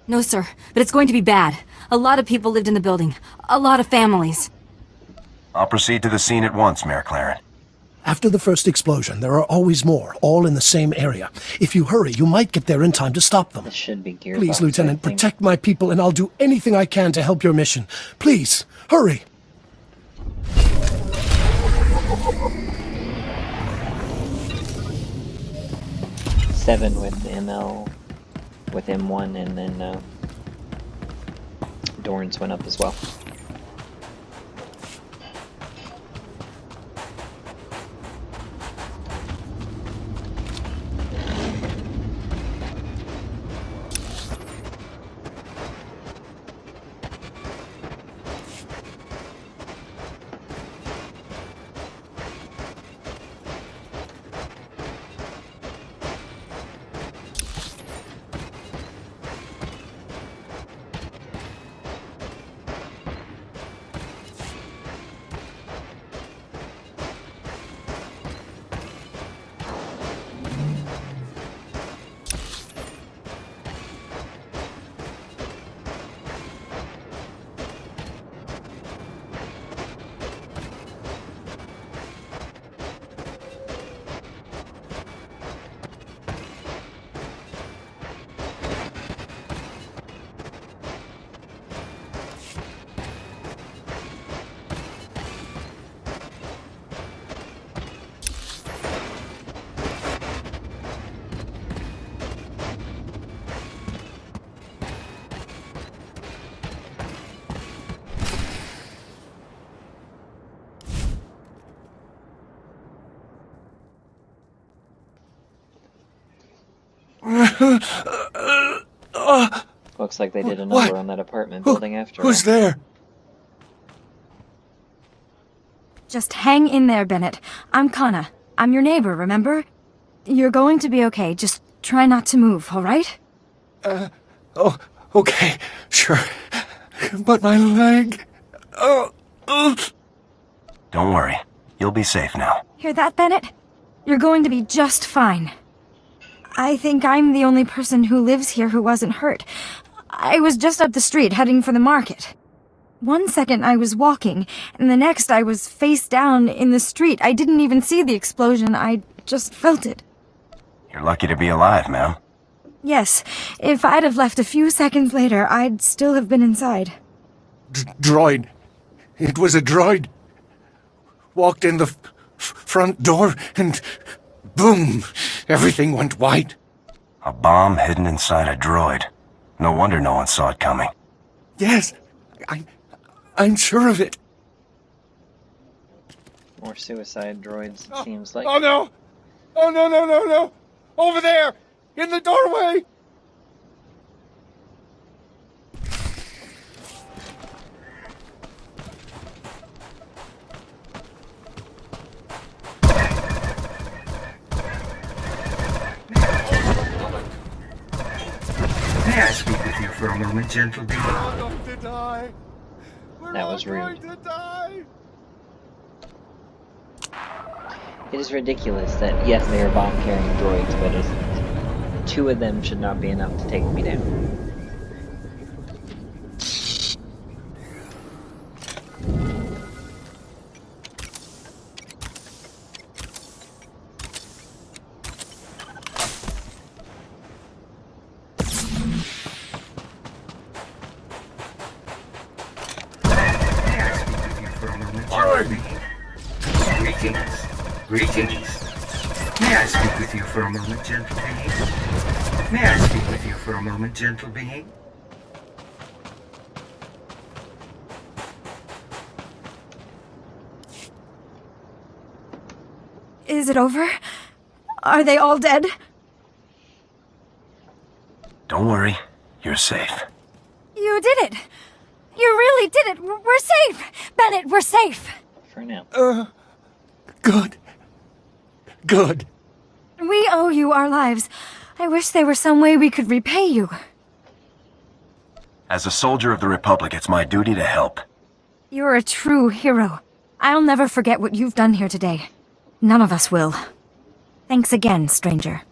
No, sir, but it's going to be bad. A lot of people lived in the building. A lot of families. I'll proceed to the scene at once, Mayor Clarence. After the first explosion, there are always more, all in the same area. If you hurry, you might get there in time to stop them. This should be gearbox. Please, Lieutenant, protect my people, and I'll do anything I can to help your mission. Please, hurry! Seven with ML, with M1, and then Dorns went up as well. Looks like they did a number on that apartment building after all. Who's there? Just hang in there, Bennett. I'm Kana. I'm your neighbor, remember? You're going to be okay. Just try not to move, all right? Oh, okay, sure. But my leg... Oh, Don't worry. You'll be safe now. Hear that, Bennett? You're going to be just fine. I think I'm the only person who lives here who wasn't hurt. I was just up the street heading for the market. One second I was walking, and the next I was face down in the street. I didn't even see the explosion, I just felt it. You're lucky to be alive, ma'am. Yes, if I'd have left a few seconds later, I'd still have been inside. Droid. It was a droid. Walked in the front door, and boom! Everything went white. A bomb hidden inside a droid. No wonder no one saw it coming. Yes, I'm sure of it. More suicide droids, it seems like. Oh no! Oh no! Over there! In the doorway! May I speak with you for a moment, gentle being? We're going to die. That was rude. Going to die. It is ridiculous that, yes, they are bomb-carrying droids, but two of them should not be enough to take me down. Greetings. May I speak with you for a moment, gentle being? May I speak with you for a moment, gentle being? Is it over? Are they all dead? Don't worry. You're safe. You did it! You really did it! We're safe! Bennett, we're safe! For now. Good. Good. We owe you our lives. I wish there were some way we could repay you. As a soldier of the Republic, it's my duty to help. You're a true hero. I'll never forget what you've done here today. None of us will. Thanks again, stranger.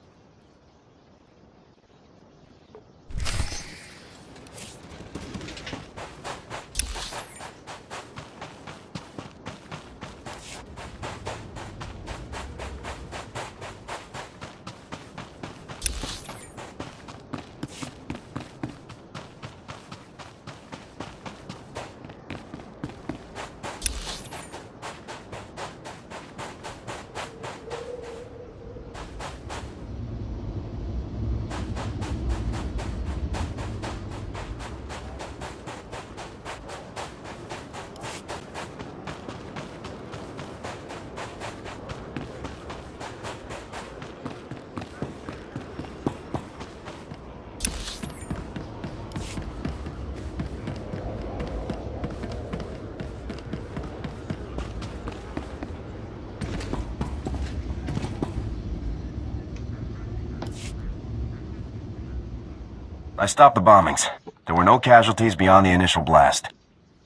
I stopped the bombings. There were no casualties beyond the initial blast.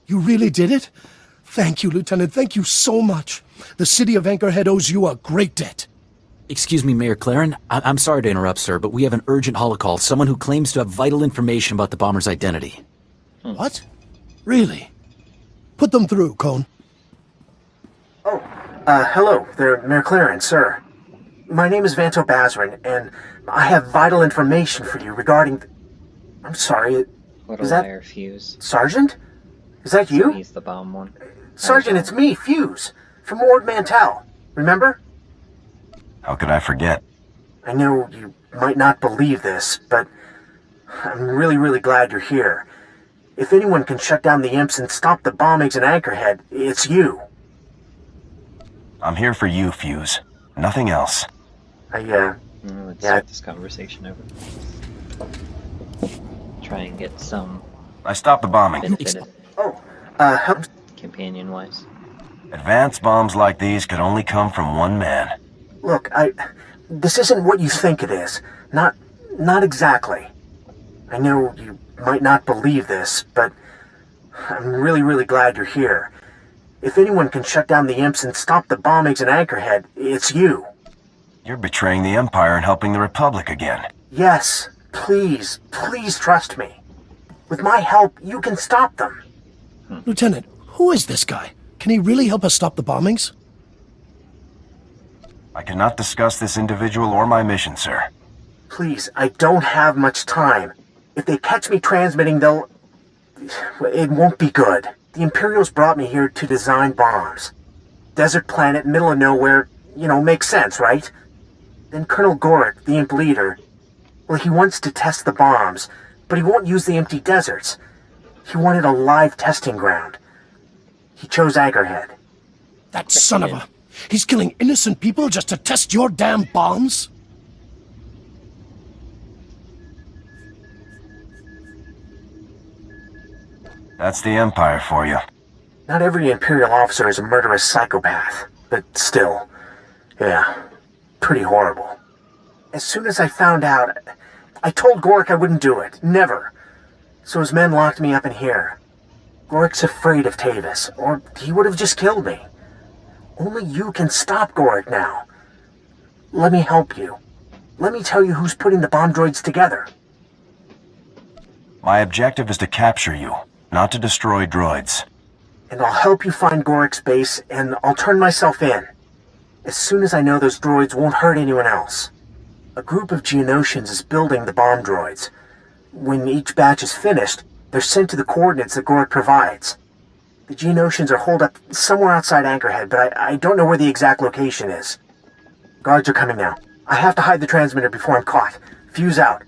You really did it? Thank you, Lieutenant. Thank you so much. The city of Anchorhead owes you a great debt. Excuse me, Mayor Claren. I'm sorry to interrupt, sir, but we have an urgent holocall. Someone who claims to have vital information about the bomber's identity. What? Really? Put them through, Cone. Hello there, Mayor Claren, sir. My name is Vanto Bazrin, and I have vital information for you regarding... I'm sorry, is that... Fuse. Sergeant? Is that you? He's the bomb one. Sergeant, it's me, Fuse, from Ward Mantell. Remember? How could I forget? I know you might not believe this, but I'm really glad you're here. If anyone can shut down the imps and stop the bombings in Anchorhead, it's you. I'm here for you, Fuse. Nothing else. Let's start this conversation over. Try and get some... I stopped the bombing. benefit companion-wise. Advanced bombs like these could only come from one man. Look, this isn't what you think it is. Not exactly. I know you might not believe this, but I'm really, really glad you're here. If anyone can shut down the imps and stop the bombings in Anchorhead, it's you. You're betraying the Empire and helping the Republic again. Yes, please trust me. With my help, you can stop them. Lieutenant, who is this guy? Can he really help us stop the bombings? I cannot discuss this individual or my mission, sir. Please, I don't have much time. If they catch me transmitting, it won't be good. The Imperials brought me here to design bombs. Desert planet, middle of nowhere, makes sense, right? Then Colonel Gorick, the imp leader, well, he wants to test the bombs, but he won't use the empty deserts. He wanted a live testing ground. He chose Anchorhead. That son of a... He's killing innocent people just to test your damn bombs? That's the Empire for you. Not every Imperial officer is a murderous psychopath, but still, yeah, pretty horrible. As soon as I found out, I told Gorick I wouldn't do it, never. So his men locked me up in here. Gorick's afraid of Tavis, or he would have just killed me. Only you can stop Gorick now. Let me help you. Let me tell you who's putting the bomb droids together. My objective is to capture you, not to destroy droids. And I'll help you find Gorick's base, and I'll turn myself in. As soon as I know those droids won't hurt anyone else. A group of Geonosians is building the bomb droids. When each batch is finished, they're sent to the coordinates that Gorick provides. The Geonosians are holed up somewhere outside Anchorhead, but I don't know where the exact location is. Guards are coming now. I have to hide the transmitter before I'm caught. Fuse out.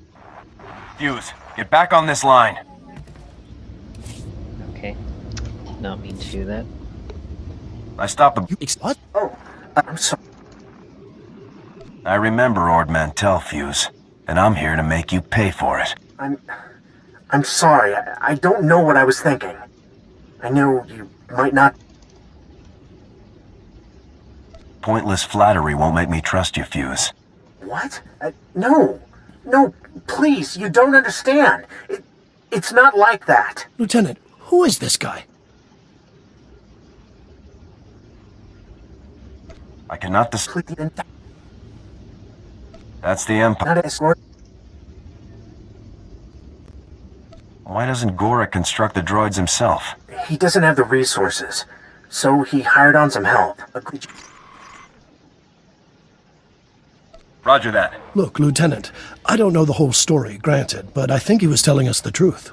Fuse, get back on this line. Okay. Did not mean to do that. I stopped the... What? Oh, I'm sorry. I remember Ord Mantell, Fuse, and I'm here to make you pay for it. I'm sorry. I don't know what I was thinking. I know you might not... Pointless flattery won't make me trust you, Fuse. What? No, please, you don't understand. It's not like that. Lieutenant, who is this guy? I cannot That's the Empire. Why doesn't Gorick construct the droids himself? He doesn't have the resources, so he hired on some help. Roger that. Look, Lieutenant, I don't know the whole story, granted, but I think he was telling us the truth.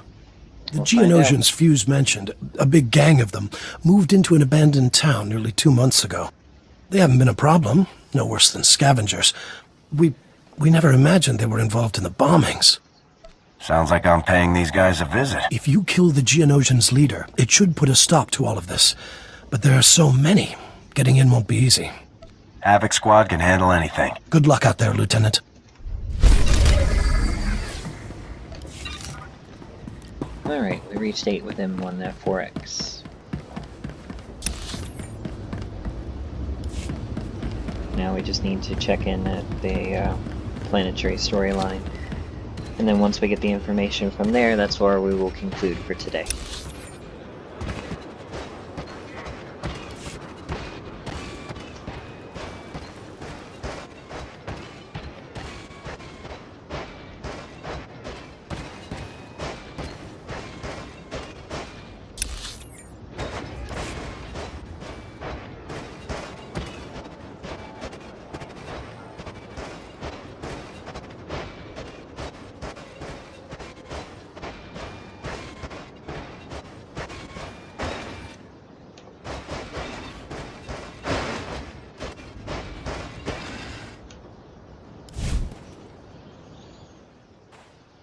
The Geonosians Fuse mentioned, a big gang of them, moved into an abandoned town nearly 2 months ago. They haven't been a problem, no worse than scavengers. We never imagined they were involved in the bombings. Sounds like I'm paying these guys a visit. If you kill the Geonosians' leader, it should put a stop to all of this. But there are so many. Getting in won't be easy. Havoc Squad can handle anything. Good luck out there, Lieutenant. Alright, we reached 8 with M1F4X. Now we just need to check in at the planetary storyline. And then once we get the information from there, that's where we will conclude for today.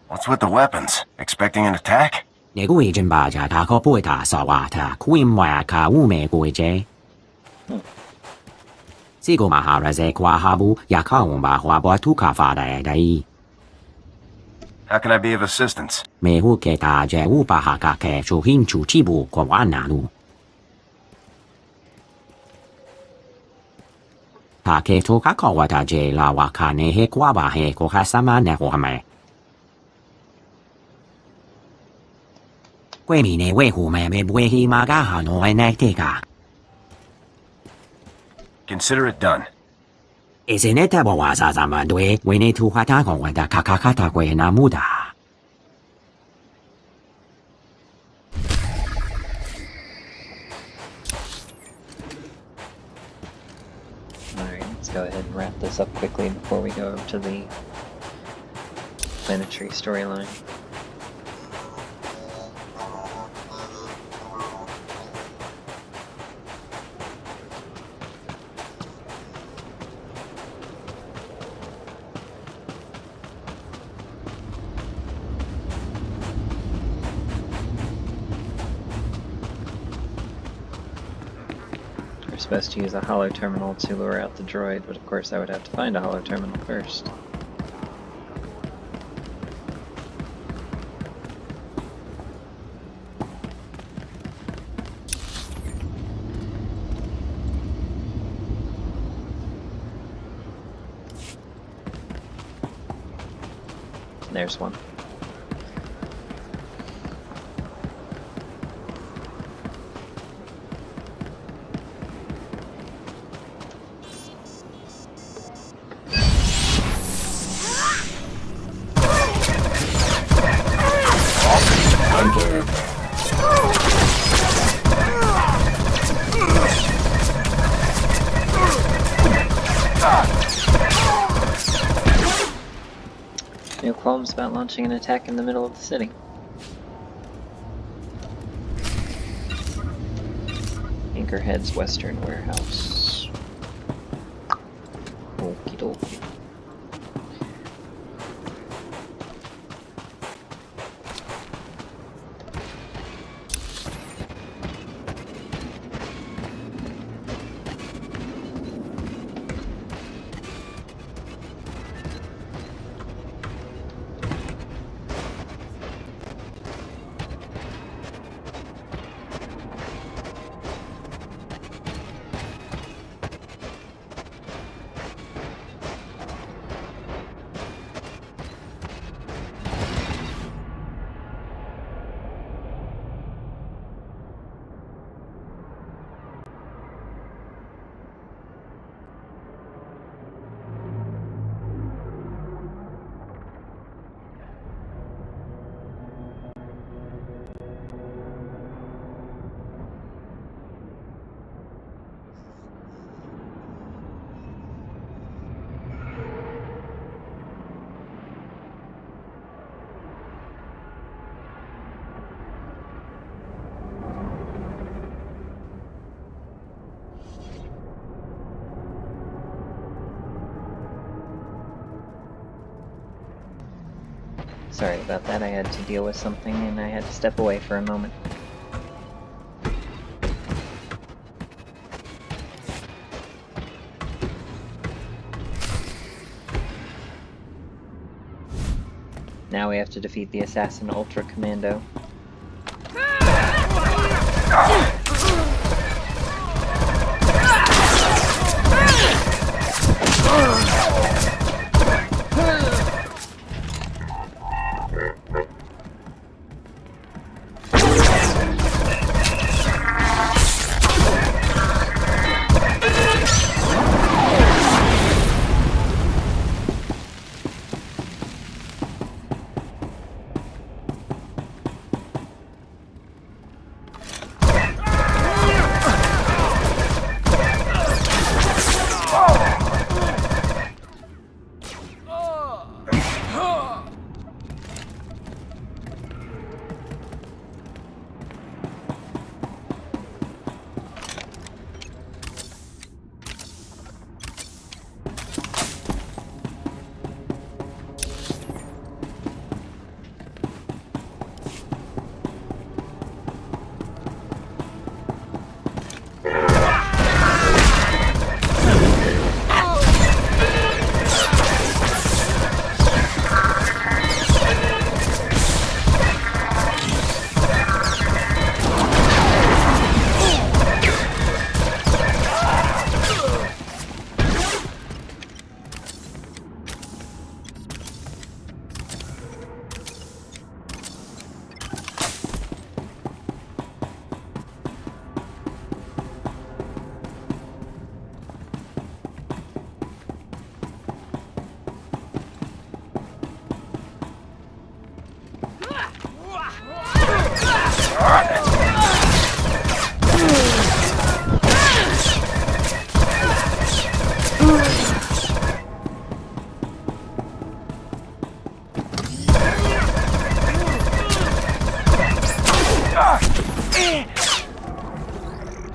What's with the weapons? Expecting an attack? How can I be of assistance? Take toka kawata je la wakane he kwaba he kohasama nehohame. Kwemine wehume medwehi magaha no enetega. Consider it done. Isn't it a wazazamandwe when it to hatago with the kakakata namuda? Alright, let's go ahead and wrap this up quickly before we go to the planetary storyline. We're supposed to use a holo terminal to lure out the droid, but of course I would have to find a holo terminal first. There's one. No qualms about launching an attack in the middle of the city. Anchorhead's western warehouse. Okie dokie. Sorry about that, I had to deal with something and I had to step away for a moment. Now we have to defeat the Assassin Ultra Commando.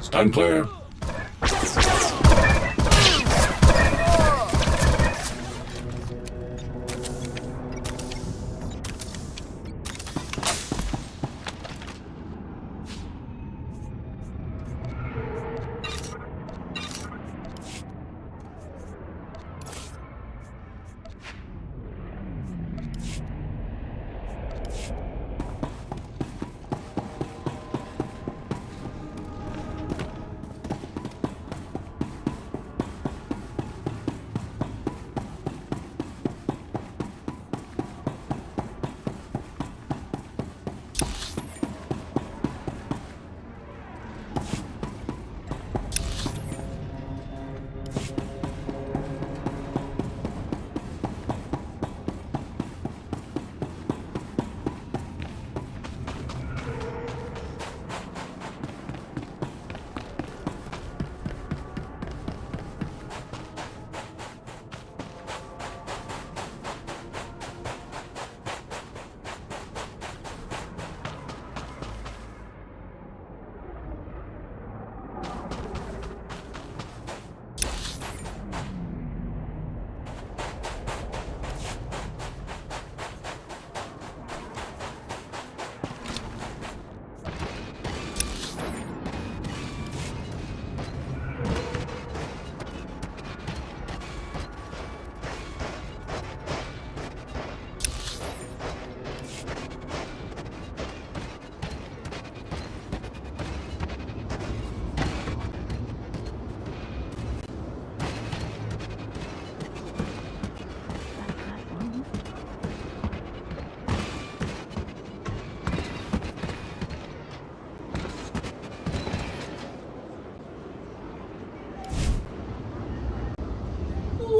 Stand clear.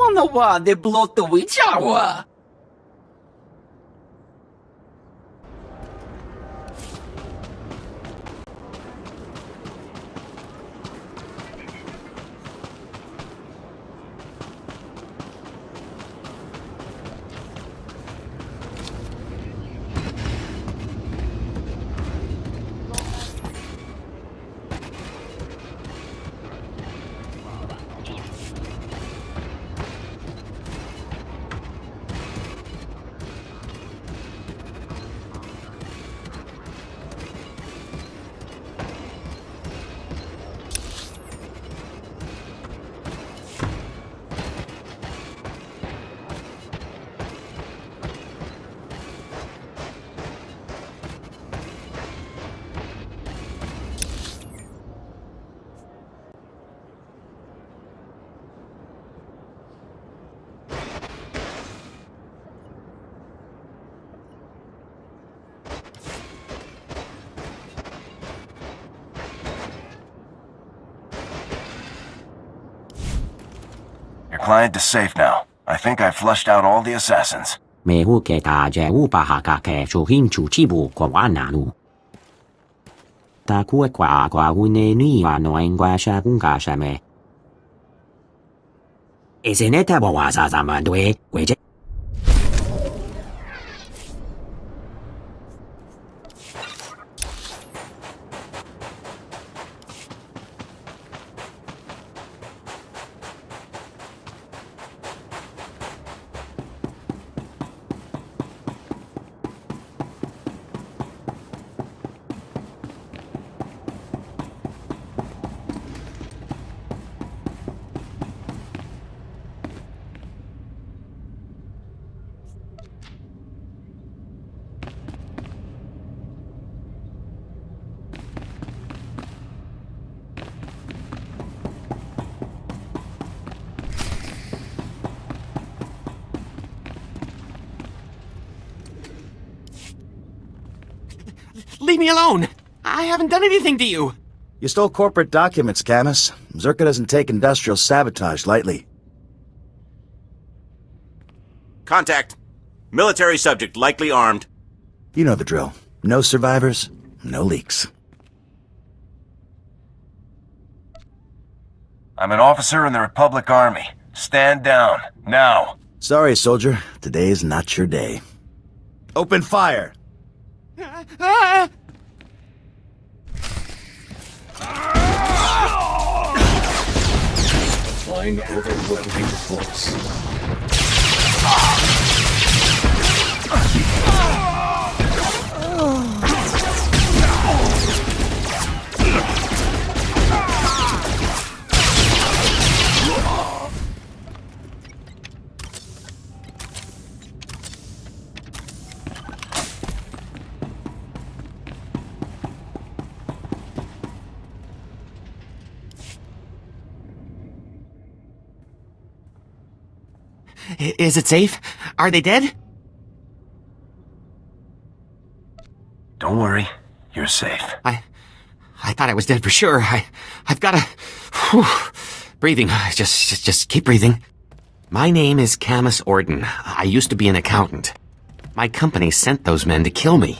Wanawa de bloto wichawa. Your client is safe now. I think I flushed out all the assassins. Me huke ta je upaha ka ke chuhin chuchibu kwa wanalu. Ta kue kwa une ni wa no engwa sha kunga sha me. Isineta wa sa zamandwe kweje. Leave me alone! I haven't done anything to you! You stole corporate documents, Camus. Zerka doesn't take industrial sabotage lightly. Contact. Military subject, likely armed. You know the drill. No survivors, no leaks. I'm an officer in the Republic Army. Stand down, now. Sorry, soldier. Today is not your day. Open fire! applying overwhelming force. Is it safe? Are they dead? Don't worry. You're safe. I thought I was dead for sure. I've gotta... Whew, breathing. Just keep breathing. My name is Camus Orden. I used to be an accountant. My company sent those men to kill me.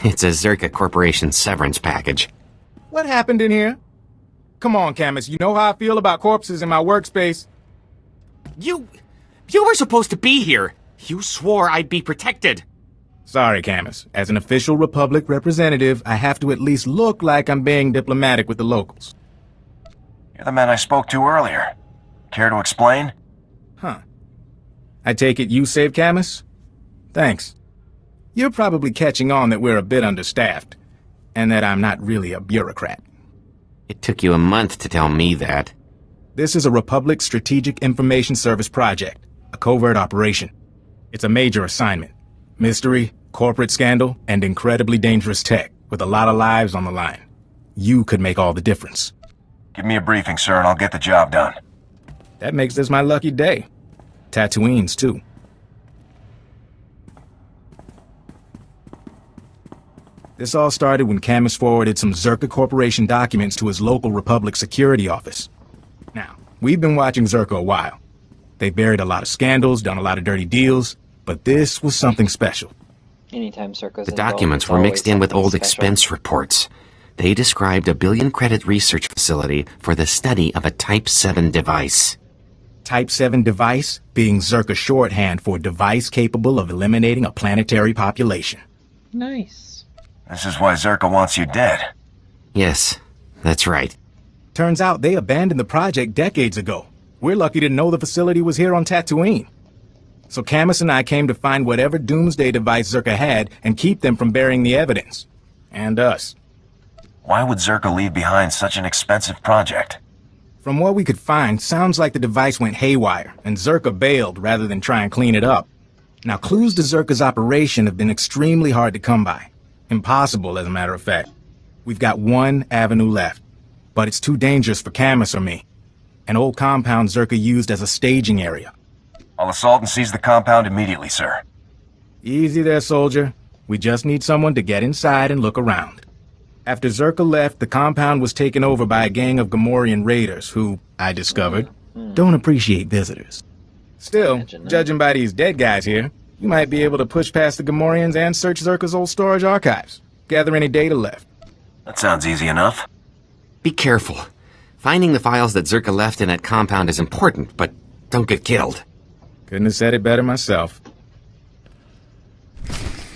It's a Zerka Corporation severance package. What happened in here? Come on, Camus. You know how I feel about corpses in my workspace. You were supposed to be here. You swore I'd be protected. Sorry, Camus. As an official Republic representative, I have to at least look like I'm being diplomatic with the locals. You're the man I spoke to earlier. Care to explain? Huh. I take it you saved Camus? Thanks. You're probably catching on that we're a bit understaffed, and that I'm not really a bureaucrat. It took you a month to tell me that. This is a Republic Strategic Information Service project, a covert operation. It's a major assignment. Mystery, corporate scandal, and incredibly dangerous tech, with a lot of lives on the line. You could make all the difference. Give me a briefing, sir, and I'll get the job done. That makes this my lucky day. Tatooine's, too. This all started when Camus forwarded some Zerka Corporation documents to his local Republic security office. Now, we've been watching Zerka a while. They've buried a lot of scandals, done a lot of dirty deals, but this was something special. Anytime Zerka's The documents were mixed in with old expense reports. They described a 1 billion credit research facility for the study of a Type 7 device. Type 7 device being Zerka shorthand for device capable of eliminating a planetary population. Nice. This is why Zerka wants you dead. Yes, that's right. Turns out they abandoned the project decades ago. We're lucky to know the facility was here on Tatooine. So Camus and I came to find whatever doomsday device Zerka had and keep them from burying the evidence. And us. Why would Zerka leave behind such an expensive project? From what we could find, sounds like the device went haywire, and Zerka bailed rather than try and clean it up. Now, clues to Zerka's operation have been extremely hard to come by. Impossible, as a matter of fact. We've got one avenue left, but it's too dangerous for Camus or me. An old compound Zerka used as a staging area. I'll assault and seize the compound immediately, sir. Easy there, soldier. We just need someone to get inside and look around. After Zerka left, the compound was taken over by a gang of Gamorrean raiders who, I discovered, don't appreciate visitors. Still, judging by these dead guys here, you might be able to push past the Gamorreans and search Zerka's old storage archives. Gather any data left. That sounds easy enough. Be careful. Finding the files that Zerka left in that compound is important, but don't get killed. Couldn't have said it better myself.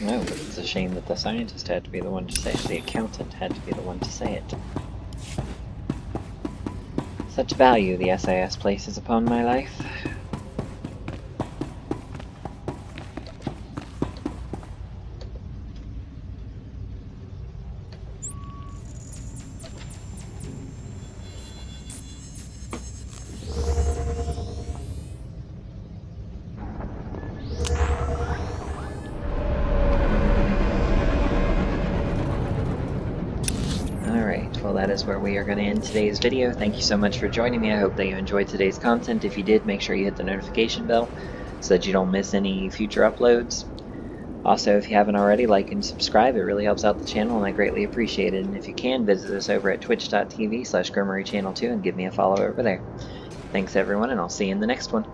No, but it's a shame that the scientist had to be the one to say it. The accountant had to be the one to say it. Such value the SAS places upon my life. Well, that is where we are going to end today's video. Thank you so much for joining me. I hope that you enjoyed today's content. If you did, make sure you hit the notification bell so that you don't miss any future uploads. Also, if you haven't already, like and subscribe. It really helps out the channel, and I greatly appreciate it. And if you can, visit us over at twitch.tv/Gremory Channel 2 and give me a follow over there. Thanks, everyone, and I'll see you in the next one.